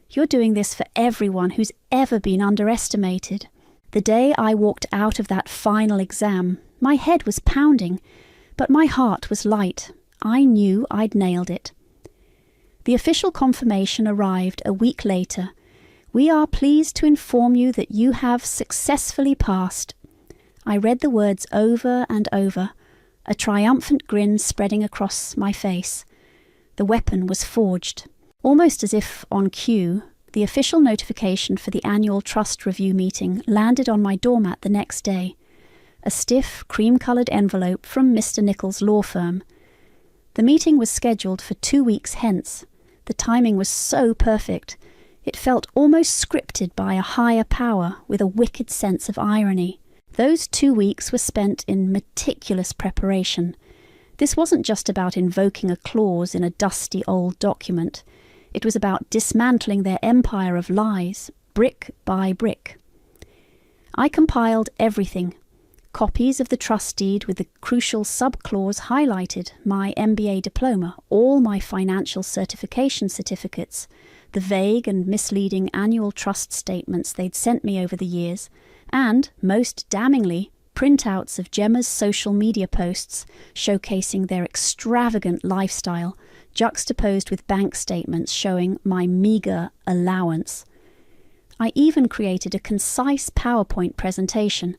"You're doing this for everyone who's ever been underestimated." The day I walked out of that final exam, my head was pounding, but my heart was light. I knew I'd nailed it. The official confirmation arrived a week later. "We are pleased to inform you that you have successfully passed." I read the words over and over, a triumphant grin spreading across my face. The weapon was forged. Almost as if on cue, the official notification for the annual trust review meeting landed on my doormat the next day. A stiff, cream-coloured envelope from Mr. Nichols' law firm. The meeting was scheduled for 2 weeks hence. The timing was so perfect. It felt almost scripted by a higher power with a wicked sense of irony. Those 2 weeks were spent in meticulous preparation. This wasn't just about invoking a clause in a dusty old document. It was about dismantling their empire of lies, brick by brick. I compiled everything. Copies of the trust deed with the crucial sub-clause highlighted, my MBA diploma, all my financial certification certificates, the vague and misleading annual trust statements they'd sent me over the years, and, most damningly, printouts of Gemma's social media posts showcasing their extravagant lifestyle, juxtaposed with bank statements showing my meagre allowance. I even created a concise PowerPoint presentation,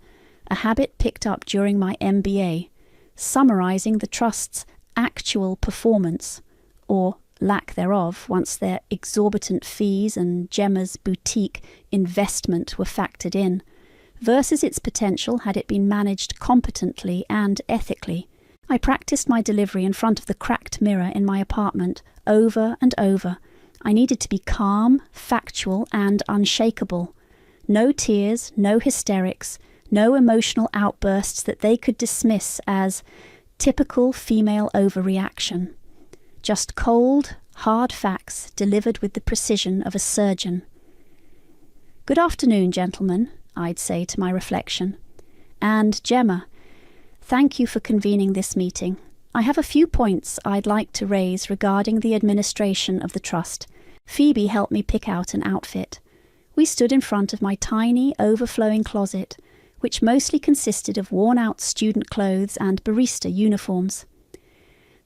a habit picked up during my MBA, summarising the trust's actual performance, or lack thereof once their exorbitant fees and Gemma's boutique investment were factored in, versus its potential had it been managed competently and ethically. I practiced my delivery in front of the cracked mirror in my apartment over and over. I needed to be calm, factual, and unshakable. No tears, no hysterics, no emotional outbursts that they could dismiss as typical female overreaction. Just cold, hard facts delivered with the precision of a surgeon. "Good afternoon, gentlemen," I'd say to my reflection. "And Gemma, thank you for convening this meeting. I have a few points I'd like to raise regarding the administration of the trust." Phoebe helped me pick out an outfit. We stood in front of my tiny, overflowing closet, which mostly consisted of worn-out student clothes and barista uniforms.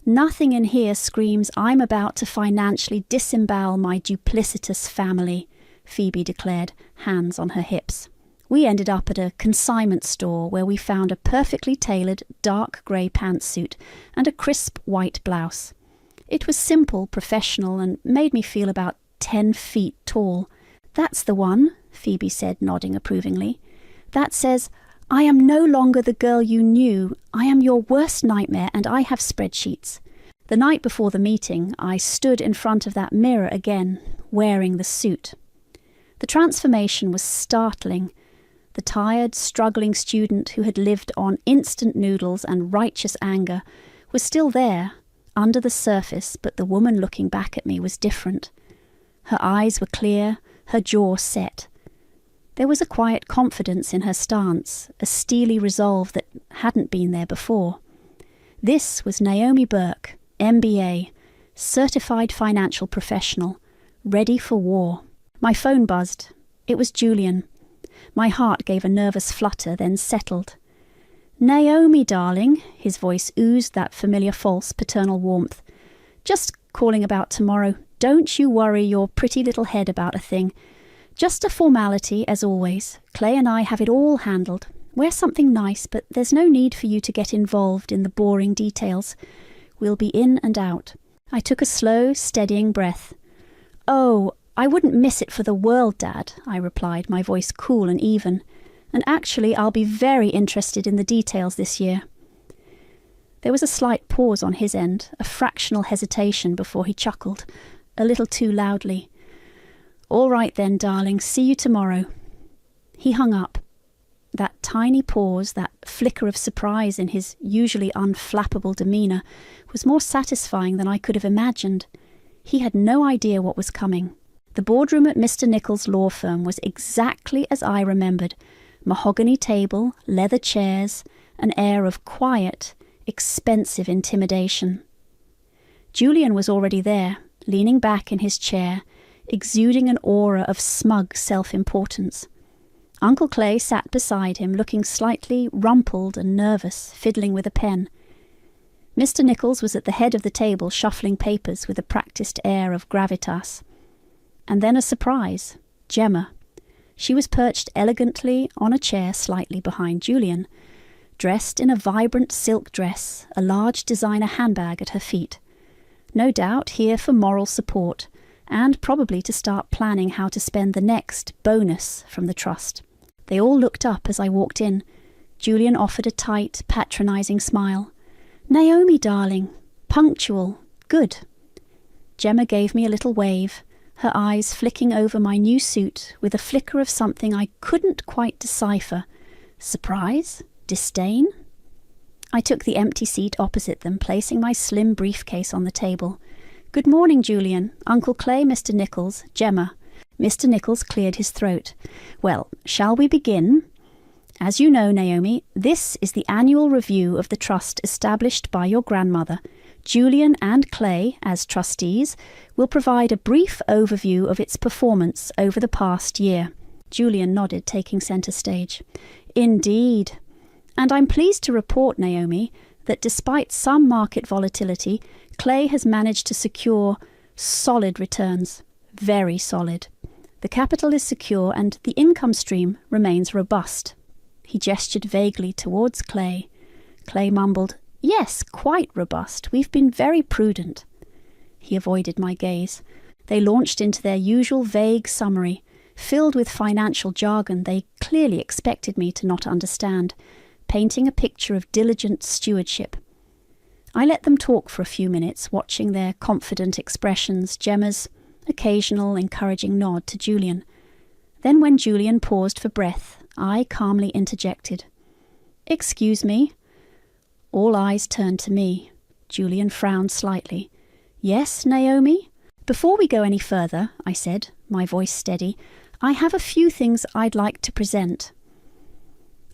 "Nothing in here screams I'm about to financially disembowel my duplicitous family," Phoebe declared, hands on her hips. We ended up at a consignment store where we found a perfectly tailored dark grey pantsuit and a crisp white blouse. It was simple, professional, and made me feel about 10 feet tall. "That's the one," Phoebe said, nodding approvingly. "That says, 'I am no longer the girl you knew. I am your worst nightmare, and I have spreadsheets.'" The night before the meeting, I stood in front of that mirror again, wearing the suit. The transformation was startling. The tired, struggling student who had lived on instant noodles and righteous anger was still there, under the surface, but the woman looking back at me was different. Her eyes were clear, her jaw set. There was a quiet confidence in her stance, a steely resolve that hadn't been there before. This was Naomi Burke, MBA, certified financial professional, ready for war. My phone buzzed. It was Julian. My heart gave a nervous flutter, then settled. "Naomi, darling," his voice oozed that familiar false paternal warmth. "Just calling about tomorrow. Don't you worry your pretty little head about a thing. Just a formality, as always. Clay and I have it all handled. Wear something nice, but there's no need for you to get involved in the boring details. We'll be in and out." I took a slow, steadying breath. "Oh, I wouldn't miss it for the world, Dad," I replied, my voice cool and even. "And actually, I'll be very interested in the details this year." There was a slight pause on his end, a fractional hesitation before he chuckled, a little too loudly. "All right then, darling, see you tomorrow." He hung up. That tiny pause, that flicker of surprise in his usually unflappable demeanour, was more satisfying than I could have imagined. He had no idea what was coming. The boardroom at Mr. Nichols' law firm was exactly as I remembered. Mahogany table, leather chairs, an air of quiet, expensive intimidation. Julian was already there, leaning back in his chair, exuding an aura of smug self-importance. Uncle Clay sat beside him, looking slightly rumpled and nervous, fiddling with a pen. Mr. Nichols was at the head of the table, shuffling papers with a practised air of gravitas. And then a surprise. Gemma. She was perched elegantly on a chair slightly behind Julian, dressed in a vibrant silk dress, a large designer handbag at her feet. No doubt here for moral support, and probably to start planning how to spend the next bonus from the trust. They all looked up as I walked in. Julian offered a tight, patronising smile. "Naomi, darling. Punctual. Good." Gemma gave me a little wave, her eyes flicking over my new suit with a flicker of something I couldn't quite decipher. Surprise? Disdain? I took the empty seat opposite them, placing my slim briefcase on the table. "Good morning, Julian. Uncle Clay, Mr. Nichols, Gemma." Mr. Nichols cleared his throat. "Well, shall we begin? As you know, Naomi, this is the annual review of the trust established by your grandmother. Julian and Clay, as trustees, will provide a brief overview of its performance over the past year." Julian nodded, taking centre stage. "Indeed. And I'm pleased to report, Naomi, that despite some market volatility, Clay has managed to secure solid returns. Very solid. The capital is secure and the income stream remains robust." He gestured vaguely towards Clay. Clay mumbled, "Yes, quite robust. We've been very prudent." He avoided my gaze. They launched into their usual vague summary, filled with financial jargon they clearly expected me to not understand, painting a picture of diligent stewardship. I let them talk for a few minutes, watching their confident expressions, Gemma's occasional encouraging nod to Julian. Then when Julian paused for breath, I calmly interjected. "Excuse me." All eyes turned to me. Julian frowned slightly. "Yes, Naomi?" "Before we go any further," I said, my voice steady, "I have a few things I'd like to present."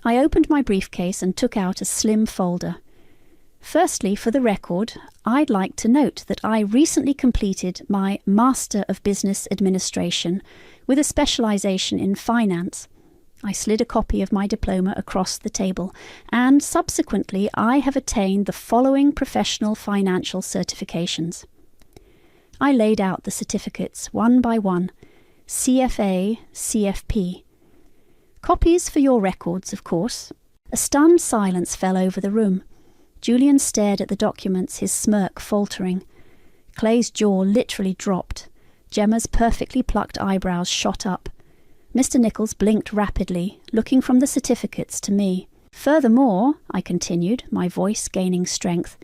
I opened my briefcase and took out a slim folder. Firstly, for the record, I'd like to note that I recently completed my Master of Business Administration with a specialisation in finance. I slid a copy of my diploma across the table, and subsequently I have attained the following professional financial certifications. I laid out the certificates one by one, CFA, CFP. Copies for your records, of course. A stunned silence fell over the room. Julian stared at the documents, his smirk faltering. Clay's jaw literally dropped. Gemma's perfectly plucked eyebrows shot up. Mr. Nichols blinked rapidly, looking from the certificates to me. "Furthermore," I continued, my voice gaining strength,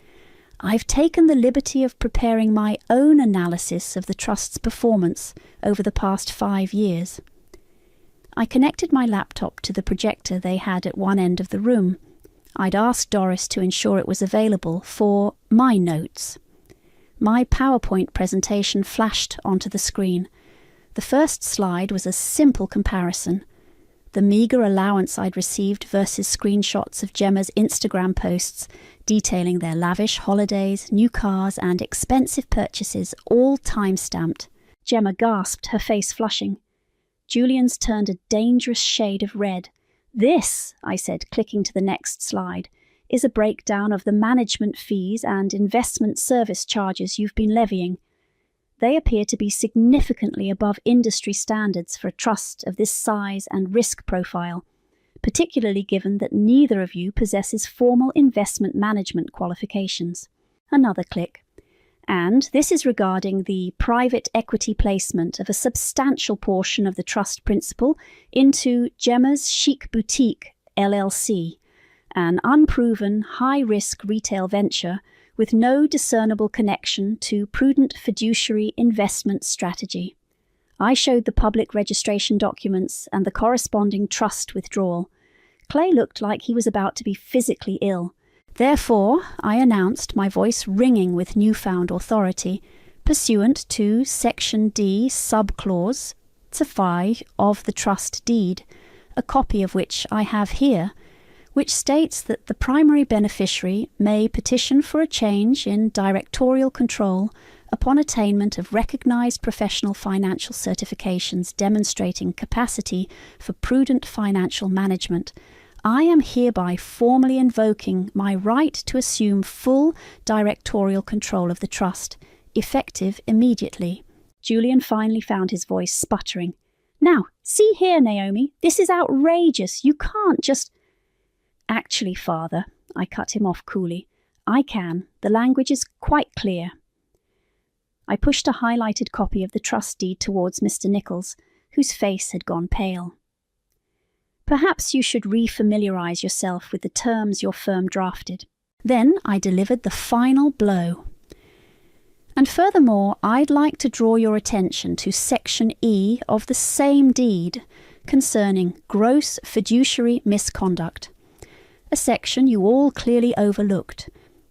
"I've taken the liberty of preparing my own analysis of the Trust's performance over the past 5 years. I connected my laptop to the projector they had at one end of the room. I'd asked Doris to ensure it was available for my notes. My PowerPoint presentation flashed onto the screen. The first slide was a simple comparison. The meagre allowance I'd received versus screenshots of Gemma's Instagram posts detailing their lavish holidays, new cars and expensive purchases, all time-stamped. Gemma gasped, her face flushing. Julian's turned a dangerous shade of red. "This," I said, clicking to the next slide, "is a breakdown of the management fees and investment service charges you've been levying. They appear to be significantly above industry standards for a trust of this size and risk profile, particularly given that neither of you possesses formal investment management qualifications." Another click. "And this is regarding the private equity placement of a substantial portion of the trust principal into Gemma's Chic Boutique, LLC, an unproven, high-risk retail venture with no discernible connection to prudent fiduciary investment strategy." I showed the public registration documents and the corresponding trust withdrawal. Clay looked like he was about to be physically ill. "Therefore," I announced, my voice ringing with newfound authority, "pursuant to Section D, Subclause 5 of the Trust Deed, a copy of which I have here, which states that the primary beneficiary may petition for a change in directorial control upon attainment of recognized professional financial certifications demonstrating capacity for prudent financial management, I am hereby formally invoking my right to assume full directorial control of the trust, effective immediately." Julian finally found his voice sputtering. "Now, see here, Naomi, this is outrageous. You can't just—" "Actually, Father," I cut him off coolly, "I can. The language is quite clear." I pushed a highlighted copy of the trust deed towards Mr. Nichols, whose face had gone pale. "Perhaps you should re-familiarize yourself with the terms your firm drafted." Then I delivered the final blow. "And furthermore, I'd like to draw your attention to Section E of the same deed concerning gross fiduciary misconduct, a section you all clearly overlooked.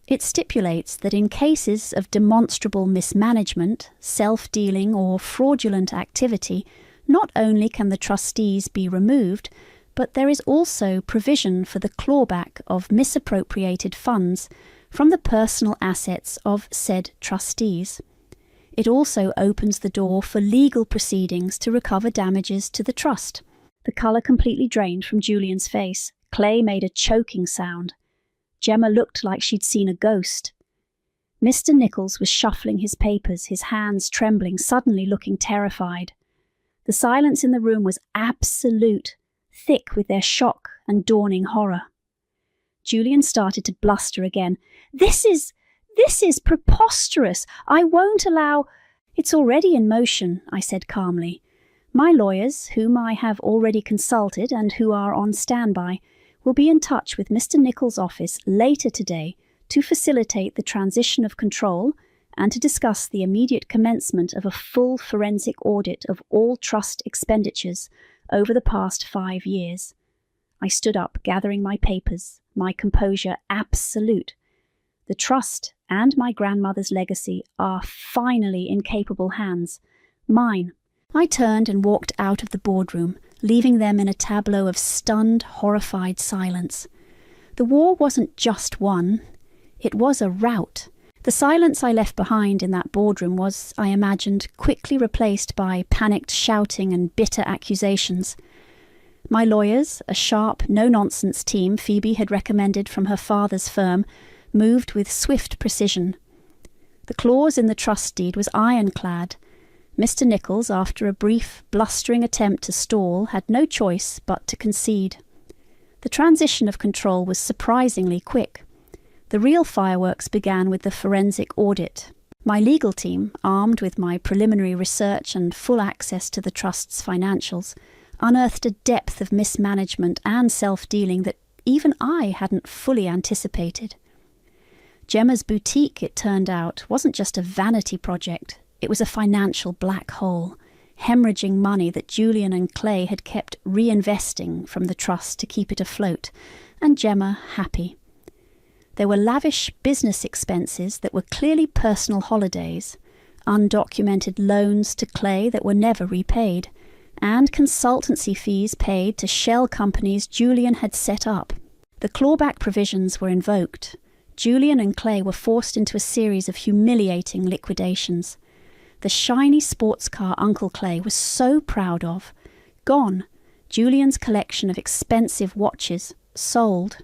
It stipulates that in cases of demonstrable mismanagement, self-dealing or fraudulent activity, not only can the trustees be removed, but there is also provision for the clawback of misappropriated funds from the personal assets of said trustees. It also opens the door for legal proceedings to recover damages to the trust." The colour completely drained from Julian's face. Clay made a choking sound. Gemma looked like she'd seen a ghost. Mr. Nichols was shuffling his papers, his hands trembling, suddenly looking terrified. The silence in the room was absolute, thick with their shock and dawning horror. Julian started to bluster again. This is preposterous. I won't allow—" "It's already in motion," I said calmly. "My lawyers, whom I have already consulted and who are on standby, will be in touch with Mr. Nichols' office later today to facilitate the transition of control and to discuss the immediate commencement of a full forensic audit of all trust expenditures over the past 5 years." I stood up, gathering my papers, my composure absolute. The trust and my grandmother's legacy are finally in capable hands. Mine. I turned and walked out of the boardroom, leaving them in a tableau of stunned, horrified silence. The war wasn't just won, it was a rout. The silence I left behind in that boardroom was, I imagined, quickly replaced by panicked shouting and bitter accusations. My lawyers, a sharp, no-nonsense team Phoebe had recommended from her father's firm, moved with swift precision. The clause in the trust deed was ironclad. Mr. Nichols, after a brief, blustering attempt to stall, had no choice but to concede. The transition of control was surprisingly quick. The real fireworks began with the forensic audit. My legal team, armed with my preliminary research and full access to the trust's financials, unearthed a depth of mismanagement and self-dealing that even I hadn't fully anticipated. Gemma's boutique, it turned out, wasn't just a vanity project. It was a financial black hole, hemorrhaging money that Julian and Clay had kept reinvesting from the trust to keep it afloat, and Gemma happy. There were lavish business expenses that were clearly personal holidays, undocumented loans to Clay that were never repaid, and consultancy fees paid to shell companies Julian had set up. The clawback provisions were invoked. Julian and Clay were forced into a series of humiliating liquidations. The shiny sports car Uncle Clay was so proud of, Gone. Julian's collection of expensive watches, sold.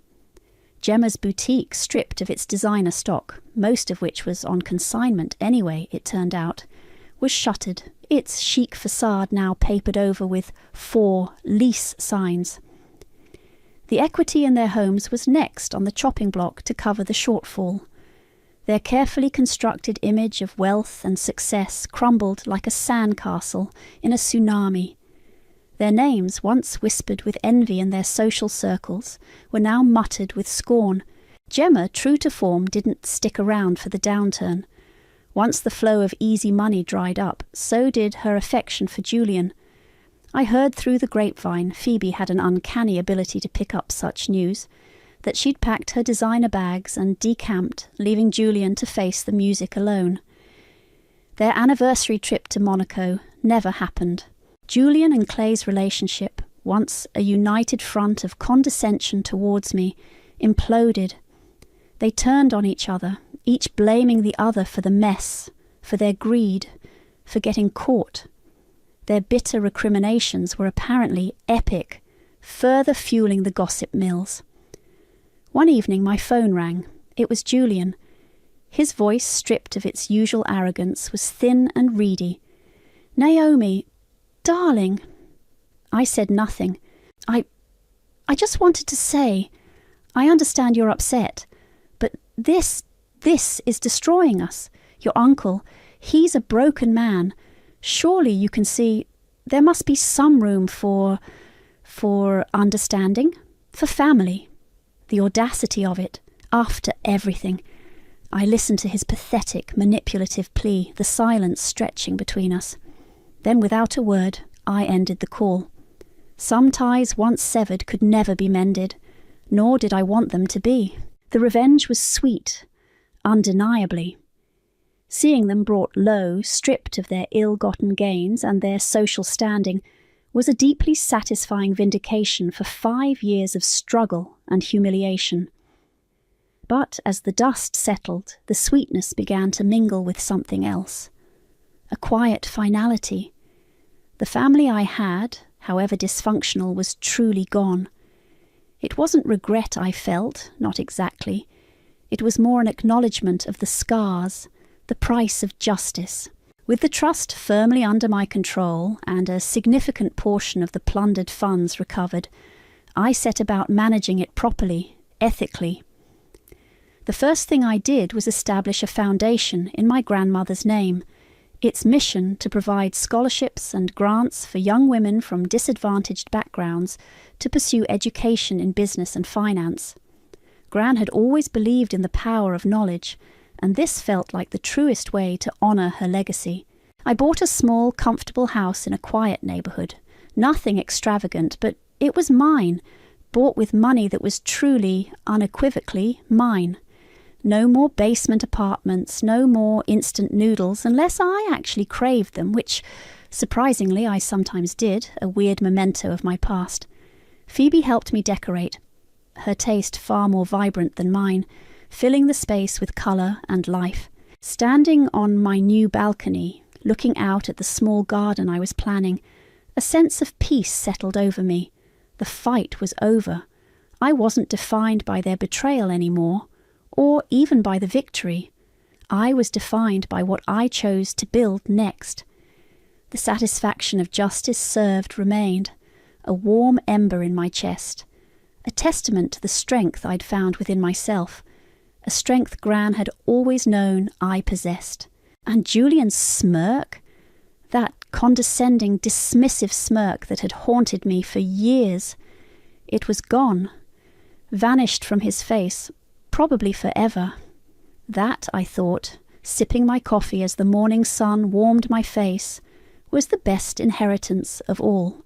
Gemma's boutique stripped of its designer stock, most of which was on consignment anyway, it turned out, was shuttered, its chic facade now papered over with 4 lease signs. The equity in their homes was next on the chopping block to cover the shortfall. Their carefully constructed image of wealth and success crumbled like a sandcastle in a tsunami. Their names, once whispered with envy in their social circles, were now muttered with scorn. Gemma, true to form, didn't stick around for the downturn. Once the flow of easy money dried up, so did her affection for Julian. I heard through the grapevine, Phoebe had an uncanny ability to pick up such news, that she'd packed her designer bags and decamped, leaving Julian to face the music alone. Their anniversary trip to Monaco never happened. Julian and Clay's relationship, once a united front of condescension towards me, imploded. They turned on each other, each blaming the other for the mess, for their greed, for getting caught. Their bitter recriminations were apparently epic, further fueling the gossip mills. One evening my phone rang. It was Julian. His voice, stripped of its usual arrogance, was thin and reedy. "Naomi, darling." I said nothing. I just wanted to say, I understand you're upset, but this is destroying us. Your uncle, he's a broken man. Surely you can see there must be some room for understanding, for family. The audacity of it, after everything. I listened to his pathetic, manipulative plea, the silence stretching between us. Then, without a word, I ended the call. Some ties once severed could never be mended, nor did I want them to be. The revenge was sweet, undeniably. Seeing them brought low, stripped of their ill-gotten gains and their social standing, was a deeply satisfying vindication for 5 years of struggle and humiliation. But as the dust settled, the sweetness began to mingle with something else. A quiet finality. The family I had, however dysfunctional, was truly gone. It wasn't regret I felt, not exactly. It was more an acknowledgement of the scars, the price of justice. With the trust firmly under my control and a significant portion of the plundered funds recovered, I set about managing it properly, ethically. The first thing I did was establish a foundation in my grandmother's name, its mission to provide scholarships and grants for young women from disadvantaged backgrounds to pursue education in business and finance. Gran had always believed in the power of knowledge, and this felt like the truest way to honour her legacy. I bought a small, comfortable house in a quiet neighbourhood. Nothing extravagant, but it was mine, bought with money that was truly, unequivocally mine. No more basement apartments, no more instant noodles, unless I actually craved them, which, surprisingly, I sometimes did, a weird memento of my past. Phoebe helped me decorate, her taste far more vibrant than mine, filling the space with colour and life. Standing on my new balcony, looking out at the small garden I was planning, a sense of peace settled over me. The fight was over. I wasn't defined by their betrayal anymore, or even by the victory. I was defined by what I chose to build next. The satisfaction of justice served remained, a warm ember in my chest, a testament to the strength I'd found within myself, a strength Gran had always known I possessed. And Julian's smirk, that condescending, dismissive smirk that had haunted me for years, it was gone, vanished from his face, probably forever. That, I thought, sipping my coffee as the morning sun warmed my face, was the best inheritance of all.